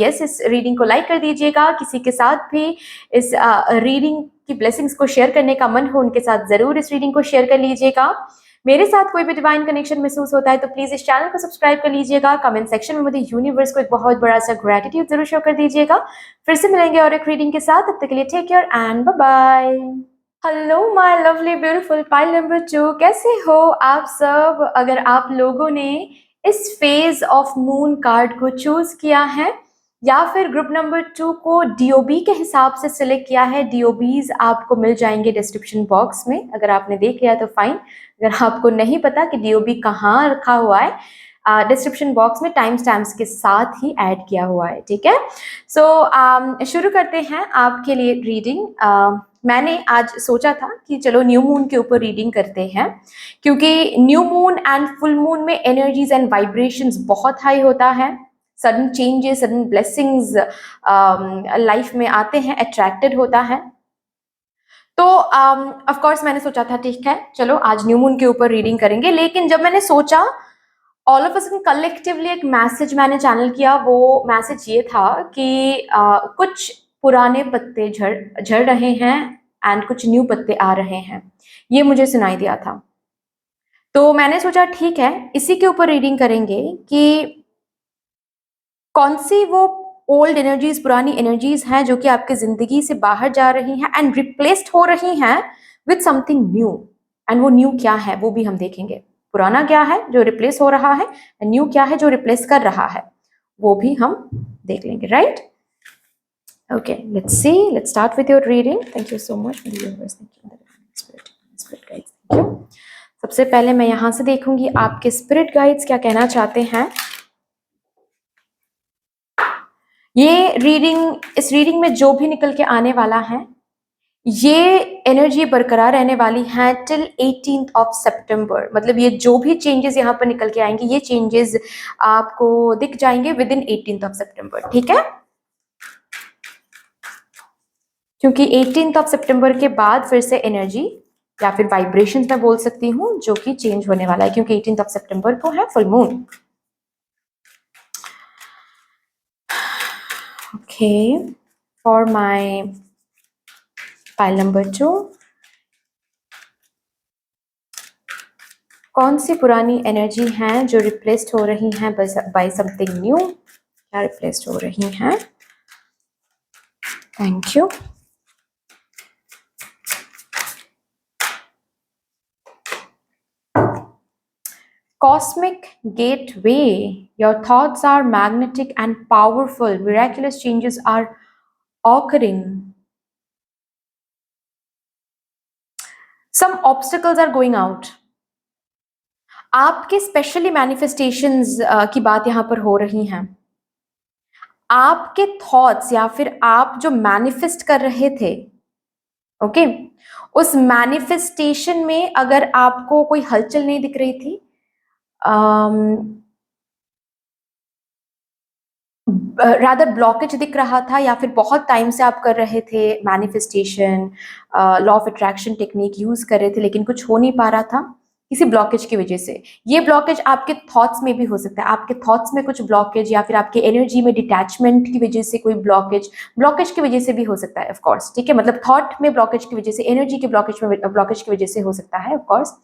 यस, इस रीडिंग को लाइक कर दीजिएगा। किसी के साथ भी इस रीडिंग की ब्लेसिंग्स को शेयर करने का मन हो, उनके साथ जरूर इस रीडिंग को शेयर कर लीजिएगा। मेरे साथ कोई भी डिवाइन कनेक्शन महसूस होता है तो प्लीज इस चैनल को सब्सक्राइब कर लीजिएगा। कमेंट सेक्शन में मुझे यूनिवर्स को एक बहुत बड़ा सा ग्रेटिट्यूड जरूर शो कर दीजिएगा। फिर से मिलेंगे और एक रीडिंग के साथ, तब तक के लिए take care and bye bye. Hello my lovely beautiful pile number 2, कैसे हो आप सब? अगर आप लोगों ने इस फेज ऑफ मून कार्ड को चूज किया है या फिर ग्रुप नंबर 2 को डीओबी के हिसाब से सिलेक्ट किया है, डीओबीज आपको मिल जाएंगे डिस्क्रिप्शन बॉक्स में। अगर आपने देख लिया तो फाइन, अगर आपको नहीं पता कि डीओबी कहाँ रखा हुआ है, डिस्क्रिप्शन बॉक्स में टाइम स्टैम्प्स के साथ ही ऐड किया हुआ है, ठीक है। सो शुरू करते हैं आपके लिए रीडिंग। मैंने आज सोचा था कि चलो न्यू मून के ऊपर रीडिंग करते हैं, क्योंकि new moon and full moon में एनर्जीज एंड वाइब्रेशंस बहुत हाई होता है। Sudden changes, sudden blessings life में आते हैं, अट्रैक्टेड होता है। तो ऑफ कोर्स मैंने सोचा था ठीक है चलो आज न्यू मून के ऊपर रीडिंग करेंगे, लेकिन जब मैंने सोचा, all of a sudden collectively एक मैसेज मैंने चैनल किया। वो मैसेज ये था कि कुछ पुराने पत्ते झड़ झड़ रहे हैं एंड कुछ न्यू पत्ते आ रहे हैं, ये मुझे सुनाई दिया था। तो मैंने सोचा ठीक है इसी के ऊपर रीडिंग करेंगे कि कौन सी वो ओल्ड एनर्जीज, पुरानी एनर्जीज हैं जो कि आपके जिंदगी से बाहर जा रही हैं एंड रिप्लेस्ड हो रही हैं विद समथिंग न्यू। एंड वो न्यू क्या है वो भी हम देखेंगे। पुराना क्या है जो रिप्लेस हो रहा है, न्यू क्या है जो रिप्लेस कर रहा है, वो भी हम देख लेंगे, right? Okay, let's see, let's start with your reading. Thank you so much. Thank you. सबसे पहले मैं यहां से देखूंगी आपके स्पिरिट गाइड्स क्या कहना चाहते हैं। ये रीडिंग, इस रीडिंग में जो भी निकल के आने वाला है, ये एनर्जी बरकरार रहने वाली है टिल 18th ऑफ सितंबर। मतलब ये जो भी चेंजेस यहाँ पर निकल के आएंगे, ये चेंजेस आपको दिख जाएंगे विद इन 18th ऑफ सितंबर, ठीक है? क्योंकि 18th ऑफ सितंबर के बाद फिर से एनर्जी या फिर वाइब्रेशंस मैं बोल सकती हूँ जो कि चेंज होने वाला है, क्योंकि 18th ऑफ सितंबर को है full moon. Okay, for my pile number 2, कौन सी पुरानी एनर्जी हैं जो रिप्लेस्ड हो रही हैं बाय समथिंग न्यू? क्या रिप्लेस्ड हो रही हैं? Thank you. Cosmic gateway, your thoughts are magnetic and powerful. Miraculous changes are occurring. Some obstacles are going out. आपके स्पेशली मैनिफेस्टेशंस की बात यहाँ पर हो रही हैं। आपके थॉट्स या फिर आप जो मैनिफेस्ट कर रहे थे, ओके, उस मैनिफेस्टेशन में अगर आपको कोई हलचल नहीं दिख रही थी, रादर ब्लॉकेज दिख रहा था, या फिर बहुत टाइम से आप कर रहे थे manifestation, law of attraction technique use कर रहे थे लेकिन कुछ हो नहीं पा रहा था किसी ब्लॉकेज की वजह से। ये ब्लॉकेज आपके थॉट्स में भी हो सकता है, आपके थॉट्स में कुछ ब्लॉकेज, या फिर आपके एनर्जी में डिटैचमेंट की वजह से कोई ब्लॉकेज, ब्लॉकेज की वजह से भी हो सकता है ऑफ कोर्स, ठीक है, मतलब थॉट में ब्लॉकेज की वजह से, एनर्जी के ब्लॉकेज की वजह से हो सकता है ऑफ कोर्स।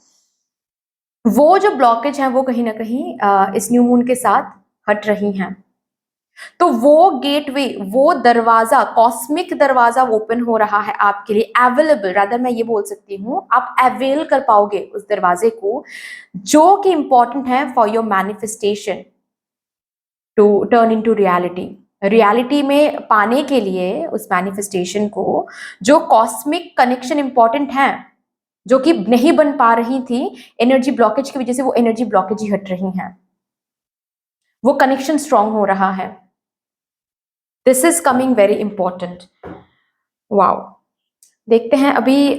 वो जो ब्लॉकेज है वो कहीं ना कहीं इस न्यू मून के साथ हट रही हैं। तो वो गेटवे, वो दरवाजा, कॉस्मिक दरवाजा ओपन हो रहा है आपके लिए, अवेलेबल, रादर मैं ये बोल सकती हूँ आप अवेल कर पाओगे उस दरवाजे को, जो कि इंपॉर्टेंट है for your manifestation to turn into reality. Reality में पाने के लिए उस मैनिफेस्टेशन को, जो कॉस्मिक कनेक्शन इंपॉर्टेंट है, जो कि नहीं बन पा रही थी एनर्जी ब्लॉकेज की वजह से, वो एनर्जी ब्लॉकेज ही हट रही हैं, वो कनेक्शन स्ट्रांग हो रहा है। This is coming very important. Wow, देखते हैं अभी।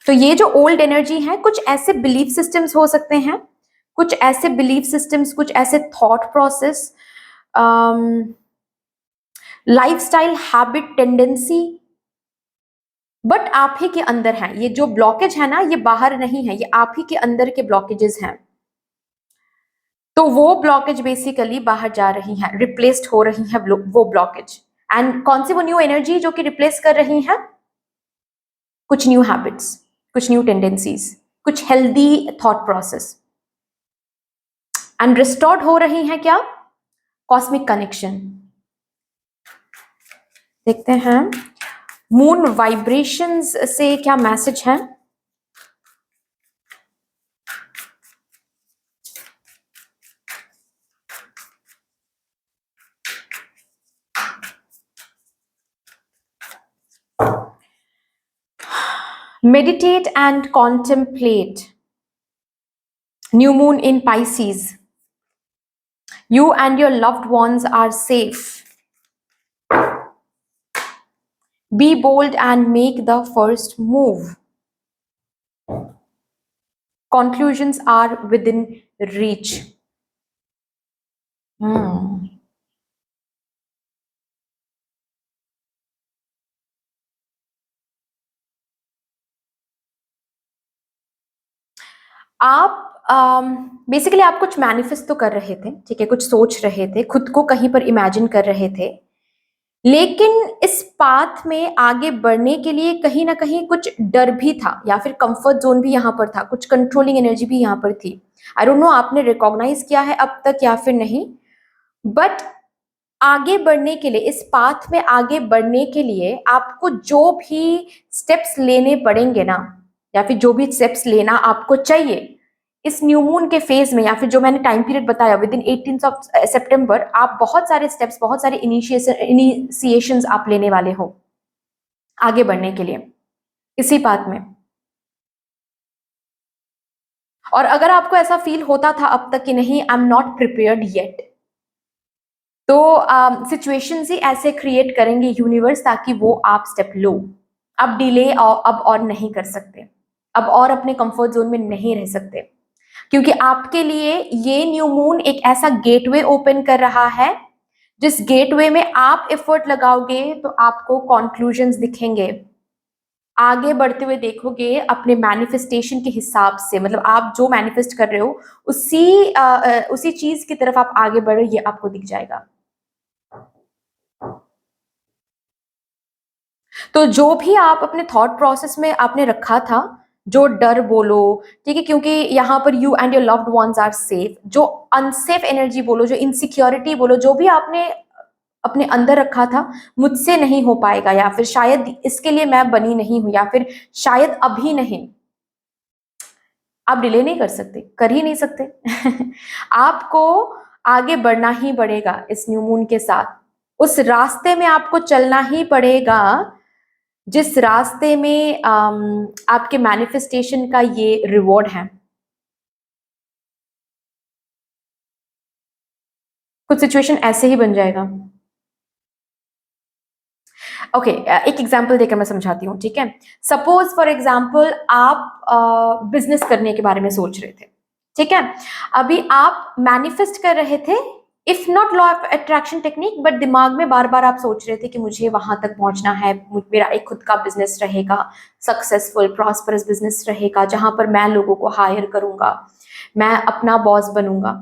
तो ये जो ओल्ड एनर्जी है, कुछ ऐसे बिलीफ सिस्टम्स हो सकते हैं, कुछ ऐसे बिलीफ सिस्टम्स, कुछ ऐसे thought process, lifestyle, habit, tendency, but आप ही के अंदर है। ये जो ब्लॉकेज है ना, ये बाहर नहीं है, ये आप ही के अंदर के ब्लॉकेजेस हैं। तो वो ब्लॉकेज बेसिकली बाहर जा रही है, रिप्लेस्ड हो रही है वो ब्लॉकेज। एंड कौन सी वो न्यू एनर्जी जो कि रिप्लेस कर रही है? कुछ न्यू हैबिट्स, कुछ न्यू टेंडेंसीज, कुछ healthy thought process, and restored हो रही है क्या? Cosmic connection. देखते हैं मून वाइब्रेशंस से क्या मैसेज है। Meditate and contemplate. New moon in Pisces. You and your loved ones are safe. Be bold and make the first move. Conclusions are within reach. आप बेसिकली आप कुछ manifest तो कर रहे थे, ठीक है, कुछ सोच रहे थे, खुद को कहीं पर इमेजिन कर रहे थे, लेकिन इस पाथ में आगे बढ़ने के लिए कहीं ना कहीं कुछ डर भी था, या फिर कंफर्ट जोन भी यहाँ पर था, कुछ कंट्रोलिंग एनर्जी भी यहाँ पर थी। आई डोंट नो आपने रिकॉग्नाइज किया है अब तक या फिर नहीं, बट आगे बढ़ने के लिए, इस पाथ में आगे बढ़ने के लिए आपको जो भी स्टेप्स लेने पड़ेंगे ना, या फिर जो भी स्टेप्स लेना आपको चाहिए इस न्यू मून के फेज में, या फिर जो मैंने टाइम पीरियड बताया विद इन 18 ऑफ सितंबर, आप बहुत सारे स्टेप्स, बहुत सारे इनिशिएशंस आप लेने वाले हो आगे बढ़ने के लिए इसी पाथ में। और अगर आपको ऐसा फील होता था अब तक कि नहीं, I am not prepared yet, तो सिचुएशंस ही ऐसे क्रिएट करेंगे यूनिवर्स ताकि वो आप स्टेप लो। अब डिले अब और नहीं कर सकते, अब और अपने कंफर्ट जोन में नहीं रह सकते, क्योंकि आपके लिए ये न्यू मून एक ऐसा गेटवे ओपन कर रहा है, जिस गेटवे में आप एफर्ट लगाओगे तो आपको कॉन्क्लूजन्स दिखेंगे, आगे बढ़ते हुए देखोगे अपने मैनिफेस्टेशन के हिसाब से, मतलब आप जो मैनिफेस्ट कर रहे हो उसी चीज की तरफ आप आगे बढ़ो, ये आपको दिख जाएगा। तो जो भी आप अपने थॉट प्रोसेस में आपने रखा था, जो डर बोलो, ठीक है, क्योंकि यहाँ पर you and your loved ones are safe, जो अनसेफ एनर्जी बोलो, जो इनसिक्योरिटी बोलो, जो भी आपने अपने अंदर रखा था, मुझसे नहीं हो पाएगा, या फिर शायद इसके लिए मैं बनी नहीं हूं, या फिर शायद अभी नहीं, आप डिले नहीं कर सकते, कर ही नहीं सकते। आपको आगे बढ़ना ही पड़ेगा इस न्यू मून के साथ, उस रास्ते में आपको चलना ही पड़ेगा जिस रास्ते में आपके मैनिफेस्टेशन का ये रिवॉर्ड है। कुछ सिचुएशन ऐसे ही बन जाएगा। ओके एक एग्जांपल देकर मैं समझाती हूँ, ठीक है। सपोज फॉर एग्जांपल आप बिजनेस करने के बारे में सोच रहे थे, ठीक है। अभी आप मैनिफेस्ट कर रहे थे, if not law of attraction technique, but दिमाग में बार बार आप सोच रहे थे कि मुझे वहां तक पहुंचना है, मेरा एक खुद का बिजनेस रहेगा, सक्सेसफुल प्रॉस्परस बिजनेस रहेगा, जहां पर मैं लोगों को हायर करूंगा, मैं अपना बॉस बनूंगा।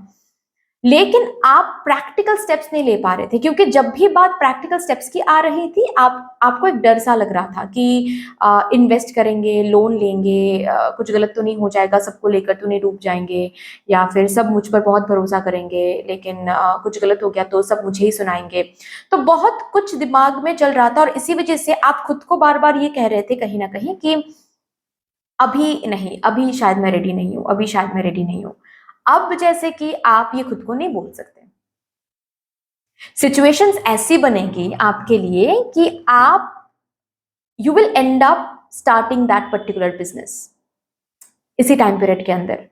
लेकिन आप प्रैक्टिकल स्टेप्स नहीं ले पा रहे थे, क्योंकि जब भी बात प्रैक्टिकल स्टेप्स की आ रही थी, आपको एक डर सा लग रहा था कि इन्वेस्ट करेंगे, लोन लेंगे, कुछ गलत तो नहीं हो जाएगा, सबको लेकर तो नहीं डूब जाएंगे, या फिर सब मुझ पर बहुत भरोसा करेंगे, लेकिन कुछ गलत हो गया तो सब मुझे ही सुनाएंगे। तो बहुत कुछ दिमाग में चल रहा था, और इसी वजह से आप खुद को बार बार ये कह रहे थे कहीं ना कहीं कि अभी नहीं, अभी शायद मैं रेडी नहीं हूं, अभी शायद मैं रेडी नहीं हूं। अब जैसे कि आप ये खुद को नहीं बोल सकते, सिचुएशंस ऐसी बनेगी आपके लिए कि आप you will and up starting that particular business इसी टाइम पीरियड के अंदर।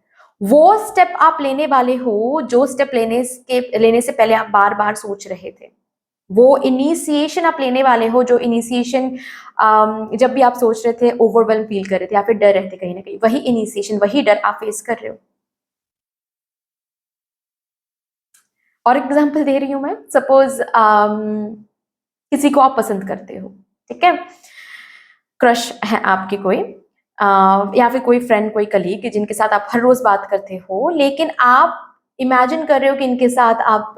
वो स्टेप आप लेने वाले हो जो स्टेप लेने से पहले आप बार बार सोच रहे थे, वो इनिशिएशन आप लेने वाले हो जो इनिशिएशन जब भी आप सोच रहे थे, ओवरवेल्म फील कर रहे थे या फिर डर रहे थे कहीं ना कहीं, वही इनिशिएशन, वही डर आप फेस कर रहे हो। और एग्जांपल दे रही हूं मैं, सपोज किसी को आप पसंद करते हो, ठीक है, क्रश है आपके कोई, या फिर कोई फ्रेंड, कोई कलीग जिनके साथ आप हर रोज बात करते हो, लेकिन आप इमेजिन कर रहे हो कि इनके साथ आप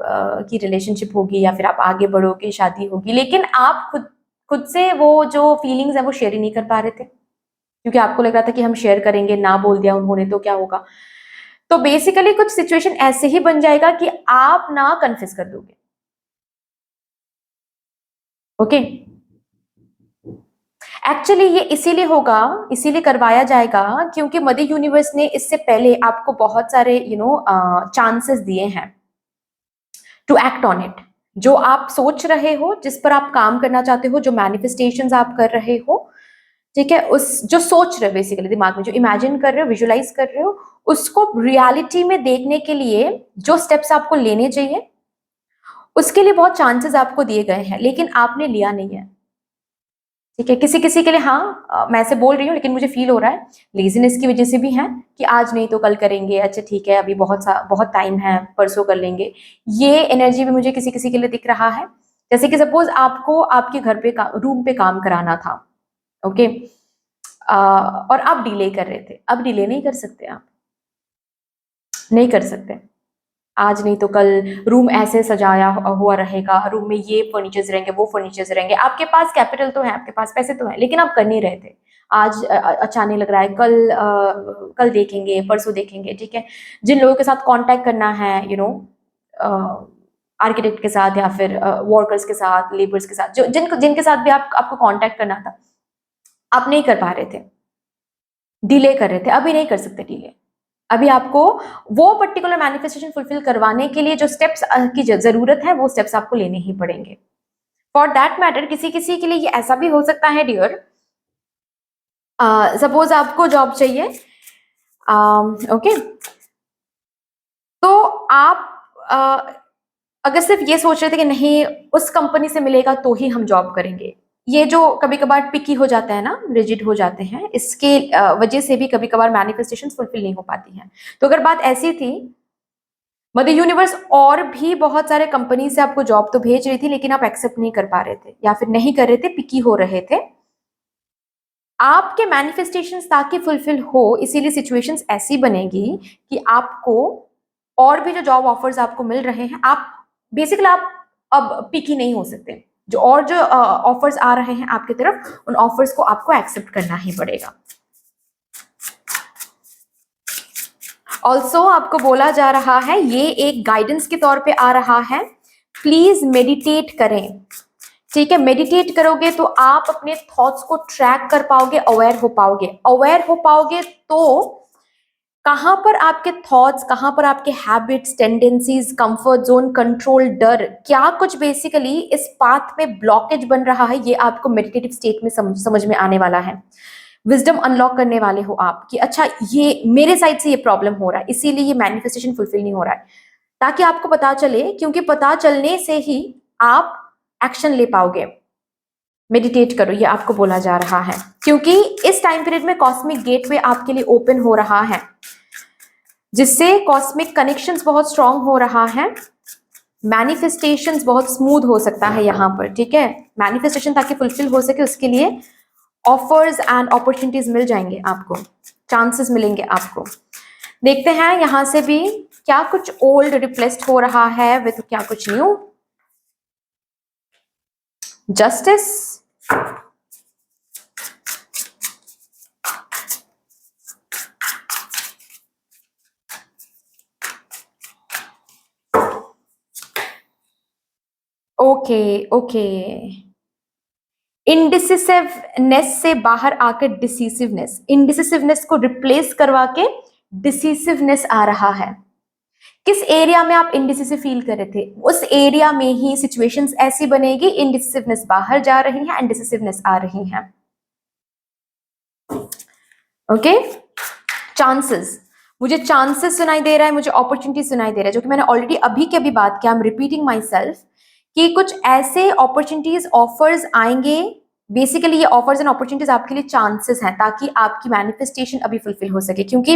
की रिलेशनशिप होगी या फिर आप आगे बढ़ोगे, शादी होगी, लेकिन आप खुद खुद से वो जो फीलिंग्स है वो शेयर ही नहीं कर पा रहे थे, क्योंकि आपको लग रहा था कि हम शेयर करेंगे, ना बोल दिया उन्होंने तो क्या होगा। तो बेसिकली कुछ सिचुएशन ऐसे ही बन जाएगा कि आप ना कन्फेस कर दोगे। ओके, एक्चुअली ये इसीलिए होगा, इसीलिए करवाया जाएगा क्योंकि मदर यूनिवर्स ने इससे पहले आपको बहुत सारे चांसेस दिए हैं टू एक्ट ऑन इट। जो आप सोच रहे हो, जिस पर आप काम करना चाहते हो, जो मैनिफेस्टेशंस आप कर रहे हो, ठीक है, उस जो सोच रहे हो, बेसिकली दिमाग में जो इमेजिन कर रहे हो, विजुलाइज कर रहे हो, उसको रियलिटी में देखने के लिए जो स्टेप्स आपको लेने चाहिए, उसके लिए बहुत चांसेस आपको दिए गए हैं, लेकिन आपने लिया नहीं है। ठीक है, किसी किसी के लिए हाँ, मैं ऐसे बोल रही हूँ, लेकिन मुझे फील हो रहा है लेजीनेस की वजह से भी है कि आज नहीं तो कल करेंगे, अच्छा ठीक है अभी बहुत टाइम है, परसों कर लेंगे। ये एनर्जी भी मुझे किसी किसी के लिए दिख रहा है। जैसे कि सपोज आपको आपके घर पे रूम पे काम कराना था, ओके, और आप डिले कर रहे थे, अब डिले नहीं कर सकते, आप नहीं कर सकते। आज नहीं तो कल रूम ऐसे सजाया हुआ रहेगा, रूम में ये फर्नीचर्स रहेंगे, वो फर्नीचर्स रहेंगे, आपके पास कैपिटल तो है, आपके पास पैसे तो है, लेकिन आप कर नहीं रहे थे। आज अच्छा नहीं लग रहा है, कल देखेंगे, परसों देखेंगे, ठीक है। जिन लोगों के साथ कांटेक्ट करना है, आर्किटेक्ट के साथ या फिर वर्कर्स के साथ, लेबर्स के साथ, जो जिनके साथ भी आपको कांटेक्ट करना था, आप नहीं कर पा रहे थे, डिले कर रहे थे, अभी नहीं कर सकते डिले। अभी आपको वो पर्टिकुलर मैनिफेस्टेशन फुलफिल करवाने के लिए जो स्टेप्स की जरूरत है, वो स्टेप्स आपको लेने ही पड़ेंगे। फॉर दैट मैटर किसी किसी के लिए ये ऐसा भी हो सकता है डियर, सपोज आपको जॉब चाहिए, ओके, तो आप अगर सिर्फ ये सोच रहे थे कि नहीं उस कंपनी से मिलेगा तो ही हम जॉब करेंगे, ये जो कभी कभार पिकी हो जाता है ना, रिजिड हो जाते हैं, इसके वजह से भी कभी कभार मैनिफेस्टेशन फुलफिल नहीं हो पाती हैं। तो अगर बात ऐसी थी, मदर यूनिवर्स और भी बहुत सारे कंपनी से आपको जॉब तो भेज रही थी, लेकिन आप एक्सेप्ट नहीं कर पा रहे थे या फिर नहीं कर रहे थे, पिकी हो रहे थे, आपके मैनिफेस्टेशंस ताकि फुलफिल हो, इसीलिए सिचुएशंस ऐसी बनेगी कि आपको और भी जो जॉब ऑफर्स आपको मिल रहे हैं, आप बेसिकली आप अब पिकी नहीं हो सकते, जो ऑफर्स आ रहे हैं आपकी तरफ, उन ऑफर्स को आपको एक्सेप्ट करना ही पड़ेगा। ऑल्सो आपको बोला जा रहा है, ये एक गाइडेंस के तौर पे आ रहा है, प्लीज मेडिटेट करें, ठीक है। मेडिटेट करोगे तो आप अपने थॉट्स को ट्रैक कर पाओगे, अवेयर हो पाओगे, अवेयर हो पाओगे तो कहां पर आपके थॉट्स, कहां पर आपके habits, tendencies, comfort zone, control, डर, क्या कुछ बेसिकली इस पाथ में ब्लॉकेज बन रहा है, ये आपको मेडिटेटिव स्टेट में समझ में आने वाला है। विजडम अनलॉक करने वाले हो आप कि अच्छा ये मेरे साइड से ये प्रॉब्लम हो रहा है, इसीलिए ये मैनिफेस्टेशन फुलफिल नहीं हो रहा है, ताकि आपको पता चले, क्योंकि पता चलने से ही आप एक्शन ले पाओगे। मेडिटेट करो, ये आपको बोला जा रहा है, क्योंकि इस टाइम पीरियड में कॉस्मिक गेटवे आपके लिए ओपन हो रहा है, जिससे कॉस्मिक कनेक्शंस बहुत स्ट्रांग हो रहा है, मैनिफेस्टेशंस बहुत स्मूथ हो सकता है यहाँ पर, ठीक है। मैनिफेस्टेशन ताकि फुलफिल हो सके उसके लिए ऑफर्स एंड अपॉर्चुनिटीज मिल जाएंगे आपको, चांसेस मिलेंगे आपको। देखते हैं यहाँ से भी क्या कुछ ओल्ड रिप्लेस्ड हो रहा है विद क्या कुछ न्यू। जस्टिस, ओके ओके, इनडिसिसिवनेस से बाहर आकर डिसिसिवनेस, इनडिसिसिवनेस को रिप्लेस करवा के डिसिसिवनेस आ रहा है। किस एरिया में आप इनडिसिसिव फील कर रहे थे, उस एरिया में ही सिचुएशंस ऐसी बनेगी, इनडिसिसिवनेस बाहर जा रही है एंड डिसिसिवनेस आ रही है। ओके, चांसेस, मुझे चांसेस सुनाई दे रहा है, मुझे अपॉर्चुनिटी सुनाई दे रहा है, जो कि मैंने ऑलरेडी अभी के अभी बात किया, I am repeating my self, कि कुछ ऐसे अपॉर्चुनिटीज ऑफर्स आएंगे। बेसिकली ये ऑफर्स एंड अपॉर्चुनिटीज आपके लिए चांसेस हैं, ताकि आपकी मैनिफेस्टेशन अभी फुलफिल हो सके, क्योंकि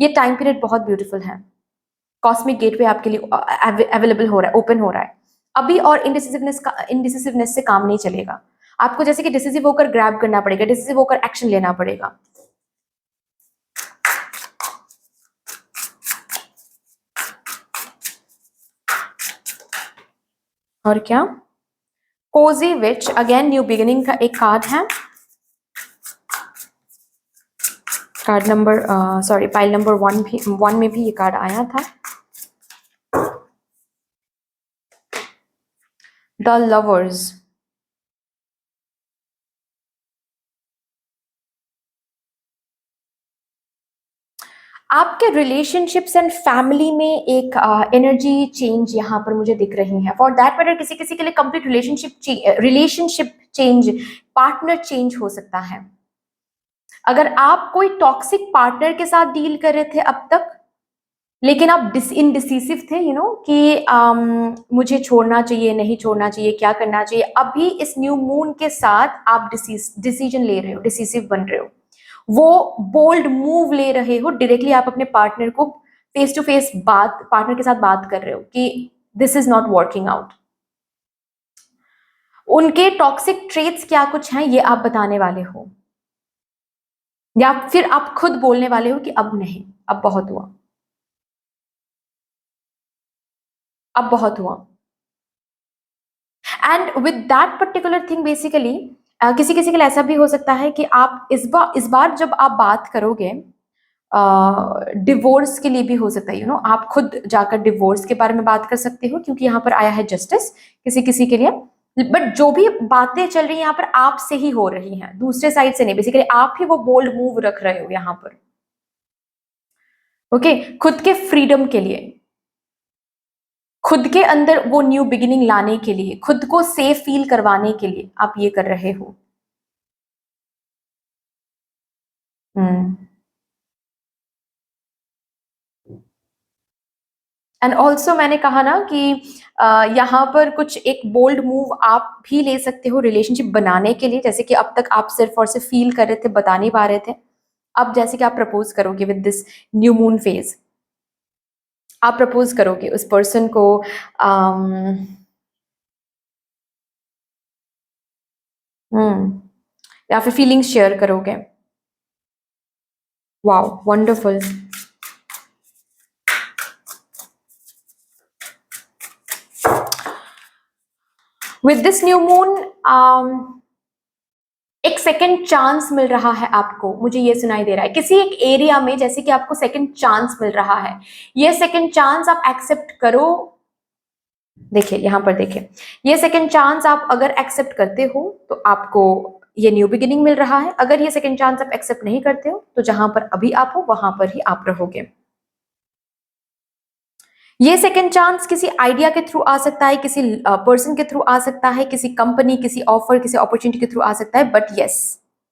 ये टाइम पीरियड बहुत ब्यूटीफुल है। कॉस्मिक गेटवे आपके लिए अवेलेबल हो रहा है, ओपन हो रहा है अभी, और इनडिसिसिवनेस से काम नहीं चलेगा। आपको जैसे कि डिसिसिव होकर ग्रैब करना पड़ेगा, डिसिसिव होकर एक्शन लेना पड़ेगा। और क्या, कोजी विच, अगेन न्यू बिगिनिंग का एक कार्ड है, card number sorry pile number 1 में भी ये कार्ड आया था। द लवर्स, आपके रिलेशनशिप्स एंड फैमिली में एक एनर्जी चेंज यहाँ पर मुझे दिख रही है। फॉर दैट मैटर किसी किसी के लिए complete relationship change, partner change हो सकता है। अगर आप कोई टॉक्सिक पार्टनर के साथ डील कर रहे थे अब तक, लेकिन आप इनडिसिसिव थे, यू नो कि मुझे छोड़ना चाहिए, नहीं छोड़ना चाहिए, क्या करना चाहिए, अभी इस न्यू मून के साथ आप डिसीजन ले रहे हो, डिसिसिव बन रहे हो, वो बोल्ड मूव ले रहे हो, डायरेक्टली आप अपने पार्टनर को फेस टू फेस पार्टनर के साथ बात कर रहे हो कि this is not working out. उनके टॉक्सिक ट्रेट्स क्या कुछ हैं ये आप बताने वाले हो, या फिर आप खुद बोलने वाले हो कि अब नहीं, अब बहुत हुआ, अब बहुत हुआ। And with that particular thing basically किसी किसी के लिए ऐसा भी हो सकता है कि आप इस बार जब आप बात करोगे डिवोर्स के लिए भी हो सकता है, यू नो आप खुद जाकर डिवोर्स के बारे में बात कर सकते हो, क्योंकि यहाँ पर आया है जस्टिस किसी किसी के लिए। बट जो भी बातें चल रही हैं यहाँ पर आपसे ही हो रही हैं, दूसरे साइड से नहीं, बेसिकली आप ही वो बोल्ड मूव रख रहे हो यहाँ पर। ओके, खुद के फ्रीडम के लिए, खुद के अंदर वो न्यू बिगिनिंग लाने के लिए, खुद को सेफ फील करवाने के लिए आप ये कर रहे हो। एंड ऑल्सो मैंने कहा ना कि यहाँ पर कुछ एक बोल्ड मूव आप भी ले सकते हो रिलेशनशिप बनाने के लिए, जैसे कि अब तक आप सिर्फ और सिर्फ फील कर रहे थे, बता नहीं पा रहे थे। अब जैसे कि आप प्रपोज करोगे with this new moon phase, आप प्रपोज करोगे उस पर्सन को, या फिर फीलिंग्स शेयर करोगे। Wow, wonderful. With this new moon एक सेकंड चांस मिल रहा है आपको, मुझे ये सुनाई दे रहा है किसी एक एरिया में, जैसे कि आपको सेकंड चांस मिल रहा है। ये सेकंड चांस आप एक्सेप्ट करो। देखिए यहाँ पर देखिए, ये सेकंड चांस आप अगर एक्सेप्ट करते हो तो आपको ये न्यू बिगिनिंग मिल रहा है। अगर ये सेकंड चांस आप एक्सेप्ट नहीं करते हो तो जहां पर अभी आप हो वहां पर ही आप रहोगे। ये सेकंड चांस किसी आइडिया के थ्रू आ सकता है, किसी पर्सन के थ्रू आ सकता है, किसी कंपनी, किसी ऑफर, किसी अपॉर्चुनिटी के थ्रू आ सकता है, बट यस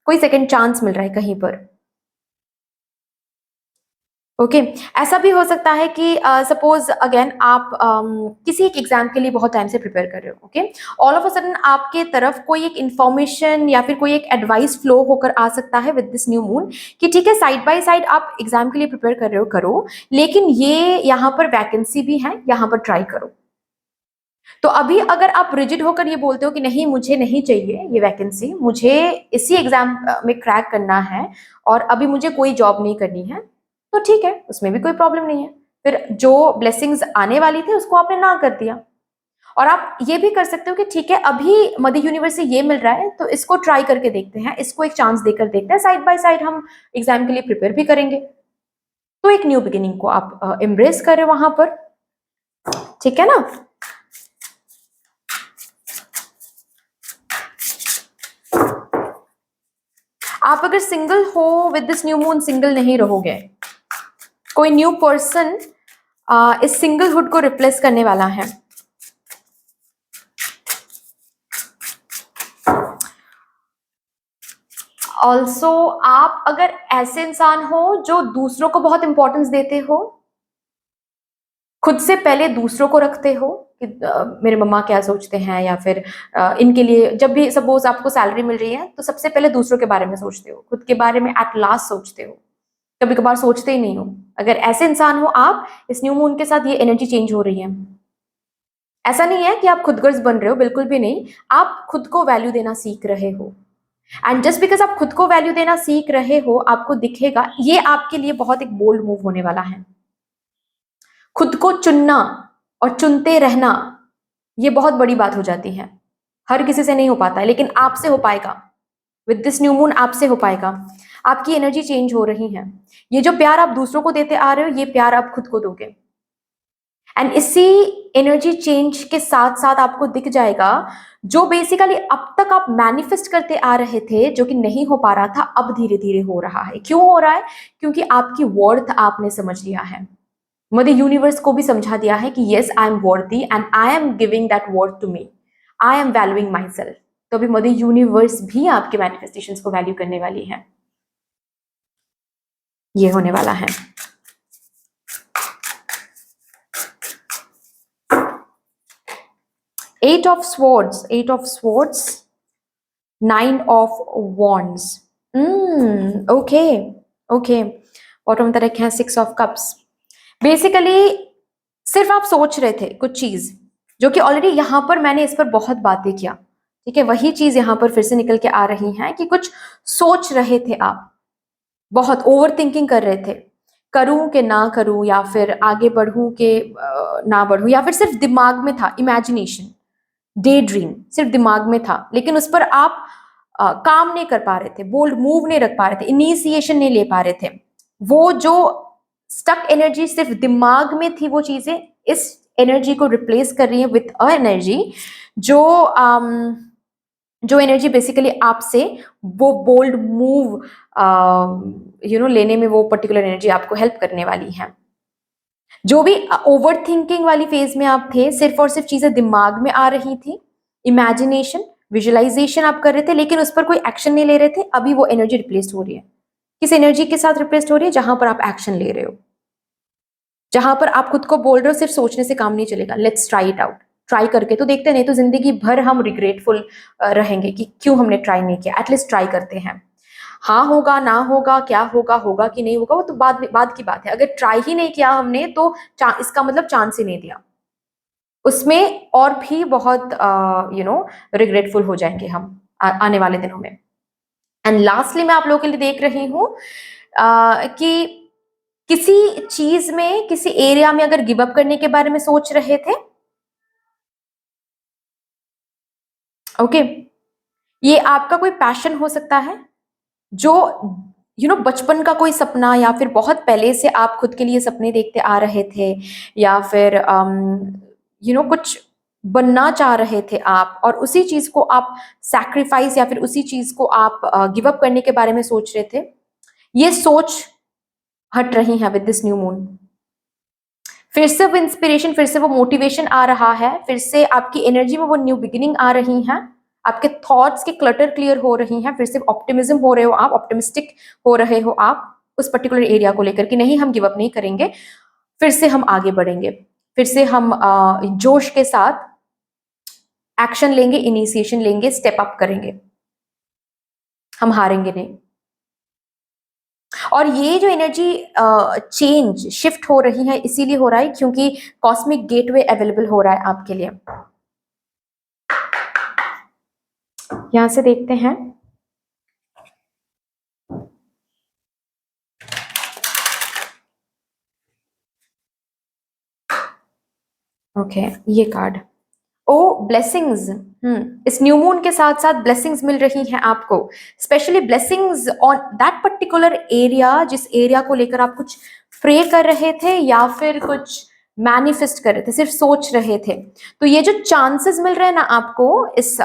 कोई सेकंड चांस मिल रहा है कहीं पर। ओके। ऐसा भी हो सकता है कि सपोज अगेन आप किसी एक एग्जाम के लिए बहुत टाइम से प्रिपेयर कर रहे हो, okay, all of a sudden आपके तरफ कोई एक इंफॉर्मेशन या फिर कोई एक एडवाइस फ्लो होकर आ सकता है विद दिस न्यू मून कि ठीक है, साइड बाय साइड आप एग्जाम के लिए प्रिपेयर कर रहे हो, करो, लेकिन ये यहाँ पर वैकेंसी भी है, यहाँ पर ट्राई करो। तो अभी अगर आप रिजिड होकर ये बोलते हो कि नहीं, मुझे नहीं चाहिए ये वैकेंसी, मुझे इसी एग्जाम में क्रैक करना है और अभी मुझे कोई जॉब नहीं करनी है, तो ठीक है, उसमें भी कोई प्रॉब्लम नहीं है। फिर जो ब्लेसिंग्स आने वाली थी उसको आपने ना कर दिया। और आप ये भी कर सकते हो कि ठीक है, अभी मदर यूनिवर्स से ये मिल रहा है तो इसको ट्राई करके देखते हैं, इसको एक चांस देकर देखते हैं, साइड बाय साइड हम एग्जाम के लिए प्रिपेयर भी करेंगे। तो एक न्यू बिगिनिंग को आप एम्ब्रेस करें वहां पर, ठीक है ना। आप अगर सिंगल हो with this new moon, single नहीं रहोगे, कोई न्यू पर्सन इस सिंगलहुड को रिप्लेस करने वाला है। ऑल्सो आप अगर ऐसे इंसान हो जो दूसरों को बहुत इंपॉर्टेंस देते हो, खुद से पहले दूसरों को रखते हो कि मेरे मम्मा क्या सोचते हैं, या फिर इनके लिए, जब भी सपोज आपको सैलरी मिल रही है तो सबसे पहले दूसरों के बारे में सोचते हो, खुद के बारे में एट लास्ट सोचते हो, कभी कभार सोचते ही नहीं हो। अगर ऐसे इंसान हो आप, इस न्यू मून के साथ ये एनर्जी चेंज हो रही है। ऐसा नहीं है कि आप खुदगर्ज बन रहे हो, बिल्कुल भी नहीं, आप खुद को वैल्यू देना सीख रहे हो। एंड जस्ट बिकॉज आप खुद को वैल्यू देना सीख रहे हो, आपको दिखेगा ये आपके लिए बहुत एक बोल्ड मूव होने वाला है। खुद को चुनना और चुनते रहना, ये बहुत बड़ी बात हो जाती है, हर किसी से नहीं हो पाता है, लेकिन आपसे हो पाएगा। विद दिस न्यू मून आपसे हो पाएगा। आपकी एनर्जी चेंज हो रही है। ये जो प्यार आप दूसरों को देते आ रहे हो, ये प्यार आप खुद को दोगे। एंड इसी एनर्जी चेंज के साथ साथ आपको दिख जाएगा जो बेसिकली अब तक आप मैनिफेस्ट करते आ रहे थे, जो कि नहीं हो पा रहा था, अब धीरे धीरे हो रहा है। क्यों हो रहा है? क्योंकि आपकी वर्थ आपने समझ लिया है। मदर यूनिवर्स को भी समझा दिया है कि yes, I am worthy and I am giving that worth to me, I am valuing myself. तो अभी मदर यूनिवर्स भी आपके मैनिफेस्टेशंस को वैल्यू करने वाली है। ये होने वाला है। Eight of Swords, Eight of Swords, Nine of Wands. Okay, okay. Bottom तरह के हैं Six of Cups. बेसिकली सिर्फ आप सोच रहे थे कुछ चीज, जो कि ऑलरेडी यहाँ पर मैंने इस पर बहुत बातें किया, ठीक है, वही चीज यहाँ पर फिर से निकल के आ रही है कि कुछ सोच रहे थे आप, बहुत ओवर थिंकिंग कर रहे थे, करूं कि ना करूं, या फिर आगे बढ़ूं कि ना बढ़ूं, या फिर सिर्फ दिमाग में था, इमेजिनेशन, डे ड्रीम सिर्फ दिमाग में था, लेकिन उस पर आप काम नहीं कर पा रहे थे, बोल्ड मूव नहीं रख पा रहे थे, इनिशिएशन नहीं ले पा रहे थे। वो जो स्टक एनर्जी सिर्फ दिमाग में थी, वो चीजें इस एनर्जी को रिप्लेस कर रही है विथ अ एनर्जी जो जो एनर्जी बेसिकली आपसे वो बोल्ड मूव लेने में, वो पर्टिकुलर एनर्जी आपको हेल्प करने वाली है। जो भी ओवर थिंकिंग वाली फेज में आप थे, सिर्फ और सिर्फ चीजें दिमाग में आ रही थी, इमेजिनेशन, विजुअलाइजेशन आप कर रहे थे, लेकिन उस पर कोई एक्शन नहीं ले रहे थे, अभी वो एनर्जी रिप्लेस हो रही है। किस एनर्जी के साथ रिप्लेस हो रही है? जहां पर आप एक्शन ले रहे हो, जहां पर आप खुद को बोल रहे हो सिर्फ सोचने से काम नहीं चलेगा, let's try it out, try करके तो देखते, नहीं तो जिंदगी भर हम रिग्रेटफुल रहेंगे कि क्यों हमने ट्राई नहीं किया। एटलीस्ट ट्राई करते हैं। हाँ होगा, ना होगा, क्या होगा, होगा कि नहीं होगा, वो तो बाद की बात है। अगर ट्राई ही नहीं किया हमने तो इसका मतलब चांस ही नहीं दिया, उसमें और भी बहुत रिग्रेटफुल हो जाएंगे हम आने वाले दिनों में। एंड लास्टली मैं आप लोगों के लिए देख रही हूं कि किसी चीज में, किसी एरिया में अगर गिव अप करने के बारे में सोच रहे थे, ओके, ये आपका कोई पैशन हो सकता है, जो बचपन का कोई सपना, या फिर बहुत पहले से आप खुद के लिए सपने देखते आ रहे थे, या फिर कुछ बनना चाह रहे थे आप, और उसी चीज को आप सैक्रिफाइस, या फिर उसी चीज को आप गिव अप करने के बारे में सोच रहे थे। ये सोच हट रही है विद दिस न्यू मून। फिर से वो इंस्पिरेशन, फिर से वो मोटिवेशन आ रहा है, फिर से आपकी एनर्जी में वो न्यू बिगिनिंग आ रही है, आपके थॉट्स के क्लटर क्लियर हो रही हैं, फिर से ऑप्टिमिज्म हो रहे हो आप, ऑप्टिमिस्टिक हो रहे हो आप, उस पर्टिकुलर एरिया को लेकर कि नहीं हम गिव अप नहीं करेंगे, फिर से हम आगे बढ़ेंगे, फिर से हम जोश के साथ एक्शन लेंगे, इनिशिएशन लेंगे, स्टेप अप करेंगे, हम हारेंगे नहीं। और ये जो एनर्जी चेंज शिफ्ट हो रही है इसीलिए हो रहा है क्योंकि कॉस्मिक गेटवे अवेलेबल हो रहा है आपके लिए। यहां से देखते हैं ओके ये कार्ड ओ ब्लेसिंग्स। इस न्यू मून के साथ साथ ब्लेसिंग्स मिल रही हैं आपको, specially blessings on that particular area, जिस एरिया को लेकर आप कुछ प्रे कर रहे थे या फिर कुछ मैनिफेस्ट कर रहे थे, सिर्फ सोच रहे थे। तो ये जो चांसेस मिल रहे हैं ना आपको इस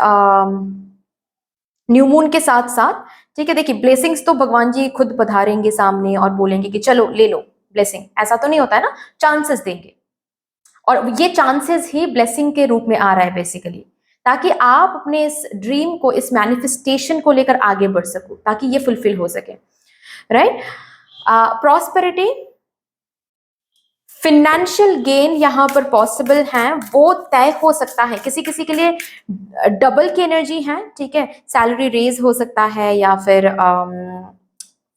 न्यू मून के साथ साथ, ठीक है, देखिए ब्लेसिंग्स तो भगवान जी खुद पधारेंगे सामने और बोलेंगे कि चलो ले लो ब्लेसिंग, ऐसा तो नहीं होता है ना, चांसेस देंगे। और ये चांसेस ही ब्लेसिंग के रूप में आ रहा है बेसिकली, ताकि आप अपने इस ड्रीम को, इस मैनिफेस्टेशन को लेकर आगे बढ़ सको, ताकि ये फुलफिल हो सके, राइट। प्रॉस्पेरिटी, फिनेंशियल गेन यहाँ पर पॉसिबल है, वो तय हो सकता है, किसी किसी के लिए डबल की एनर्जी है, ठीक है, सैलरी रेज हो सकता है या फिर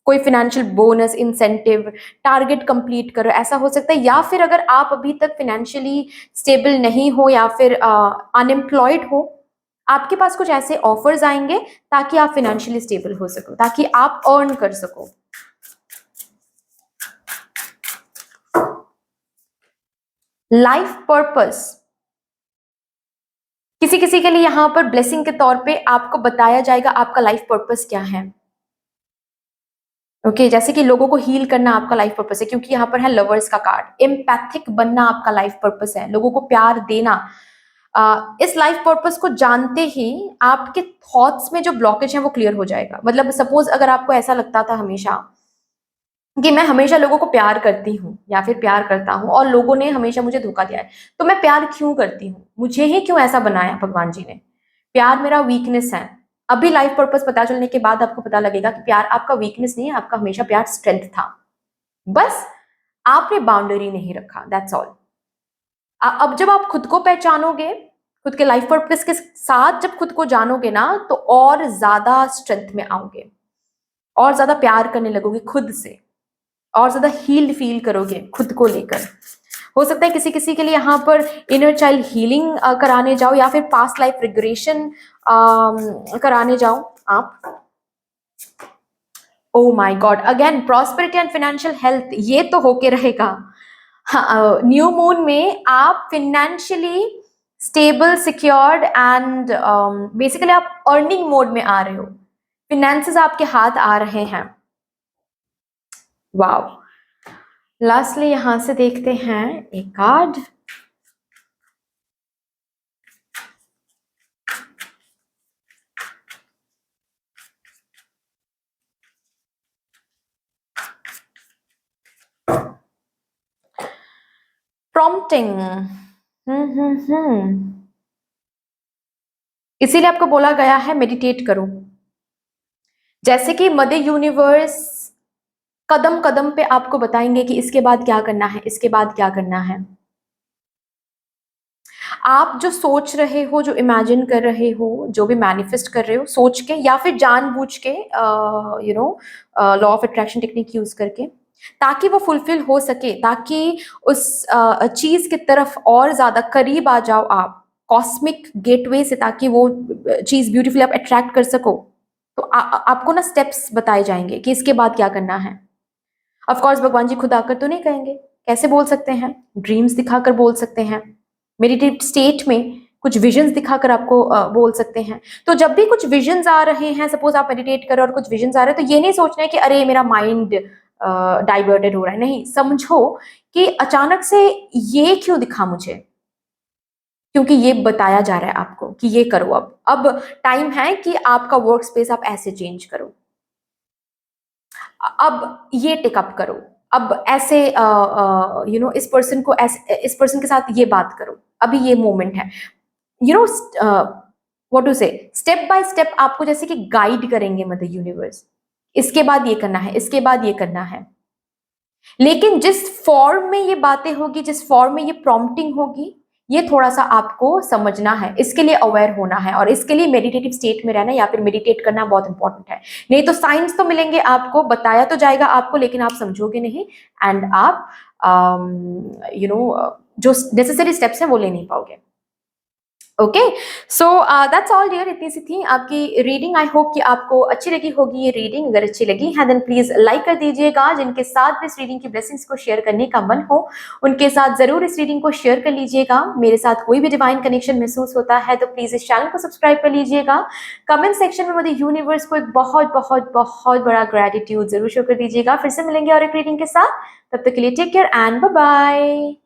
कोई financial bonus, incentive, target complete करो, ऐसा हो सकता है। या फिर अगर आप अभी तक फिनेंशियली स्टेबल नहीं हो या फिर अनएम्प्लॉयड हो, आपके पास कुछ ऐसे ऑफर्स आएंगे ताकि आप फिनेंशियली स्टेबल हो सको, ताकि आप अर्न कर सको। लाइफ पर्पस, किसी किसी के लिए यहां पर ब्लेसिंग के तौर पे आपको बताया जाएगा आपका लाइफ पर्पस क्या है। ओके जैसे कि लोगों को हील करना आपका लाइफ पर्पस है, क्योंकि यहाँ पर है लवर्स का कार्ड। एम्पैथिक बनना आपका लाइफ पर्पस है, लोगों को प्यार देना। इस लाइफ पर्पस को जानते ही आपके थॉट्स में जो ब्लॉकेज है वो क्लियर हो जाएगा। मतलब सपोज अगर आपको ऐसा लगता था हमेशा कि मैं हमेशा लोगों को प्यार करती हूँ या फिर प्यार करता हूँ और लोगों ने हमेशा मुझे धोखा दिया है, तो मैं प्यार क्यों करती हूँ, मुझे ही क्यों ऐसा बनाया भगवान जी ने, प्यार मेरा वीकनेस है। अभी लाइफ पर्पस पता चलने के बाद आपको पता लगेगा कि प्यार आपका वीकनेस नहीं है, आपका हमेशा प्यार स्ट्रेंथ था, बस आपने बाउंड्री नहीं रखा, दैट्स ऑल। अब जब आप खुद को पहचानोगे, खुद के लाइफ पर्पस के साथ जब खुद को जानोगे ना, तो और ज्यादा स्ट्रेंथ में आओगे, और ज्यादा प्यार करने लगोगे खुद से, और ज्यादा हील्ड फील करोगे खुद को लेकर। हो सकता है किसी किसी के लिए यहाँ पर इनर चाइल्ड हीलिंग कराने जाओ या फिर पास्ट लाइफ रिग्रेशन कराने जाओ आप। ओ my God, again prosperity and financial health, ये तो होके रहेगा। न्यू मून में आप financially stable, secured and basically आप अर्निंग मोड में आ रहे हो, फिनेंसेस आपके हाथ आ रहे हैं। वाओ, लास्टली यहां से देखते हैं एक कार्ड। प्रॉम्प्टिंग, इसीलिए आपको बोला गया है मेडिटेट करो। जैसे कि मदर यूनिवर्स कदम कदम पे आपको बताएंगे कि इसके बाद क्या करना है, इसके बाद क्या करना है। आप जो सोच रहे हो, जो इमेजिन कर रहे हो, जो भी मैनिफेस्ट कर रहे हो सोच के या फिर जानबूझ के, law of attraction technique use करके, ताकि वो फुलफिल हो सके, ताकि उस चीज की तरफ और ज्यादा करीब आ जाओ आप कॉस्मिक गेटवे से, ताकि वो चीज ब्यूटीफुली आप अट्रैक्ट कर सको। तो आपको ना स्टेप्स बताए जाएंगे कि इसके बाद क्या करना है। ऑफ कोर्स भगवान जी खुद आकर तो नहीं कहेंगे, कैसे बोल सकते हैं, ड्रीम्स दिखाकर बोल सकते हैं, मेडिटेट स्टेट में कुछ विजन्स दिखाकर आपको बोल सकते हैं। तो जब भी कुछ विजन्स आ रहे हैं, सपोज आप मेडिटेट करो और कुछ विजन्स आ रहे हैं, तो ये नहीं सोचना है कि अरे मेरा माइंड डाइवर्टेड हो रहा है, नहीं, समझो कि अचानक से ये क्यों दिखा मुझे, क्योंकि ये बताया जा रहा है आपको कि ये करो, अब टाइम है कि आपका वर्क स्पेस आप ऐसे चेंज करो, अब ये टिकअप करो, अब ऐसे इस पर्सन को ऐसे, इस पर्सन के साथ ये बात करो, अभी ये मोमेंट है, व्हाट टू से, स्टेप बाय स्टेप आपको जैसे कि गाइड करेंगे मदर यूनिवर्स। इसके बाद ये करना है, इसके बाद ये करना है। लेकिन जिस फॉर्म में ये बातें होगी, जिस फॉर्म में ये प्रॉम्प्टिंग होगी, ये थोड़ा सा आपको समझना है, इसके लिए अवेयर होना है, और इसके लिए मेडिटेटिव स्टेट में रहना या फिर मेडिटेट करना बहुत इंपॉर्टेंट है। नहीं तो साइंस तो मिलेंगे आपको, बताया तो जाएगा आपको, लेकिन आप समझोगे नहीं एंड आप जो नेसेसरी स्टेप्स हैं वो ले नहीं पाओगे। Okay, so that's all dear. इतनी सी थी आपकी रीडिंग। आई होप कि आपको अच्छी लगी होगी ये रीडिंग। अगर अच्छी लगी है देन प्लीज लाइक कर दीजिएगा। जिनके साथ भी इस रीडिंग की ब्लेसिंग्स को शेयर करने का मन हो उनके साथ जरूर इस रीडिंग को शेयर कर लीजिएगा। मेरे साथ कोई भी डिवाइन कनेक्शन महसूस होता है तो प्लीज इस चैनल को सब्सक्राइब कर लीजिएगा। कमेंट सेक्शन में मुझे यूनिवर्स को एक बहुत बहुत बहुत बड़ा ग्रेटिट्यूड जरूर शो कर दीजिएगा। फिर से मिलेंगे और एक रीडिंग के साथ, तब तक के लिए take care and bye bye.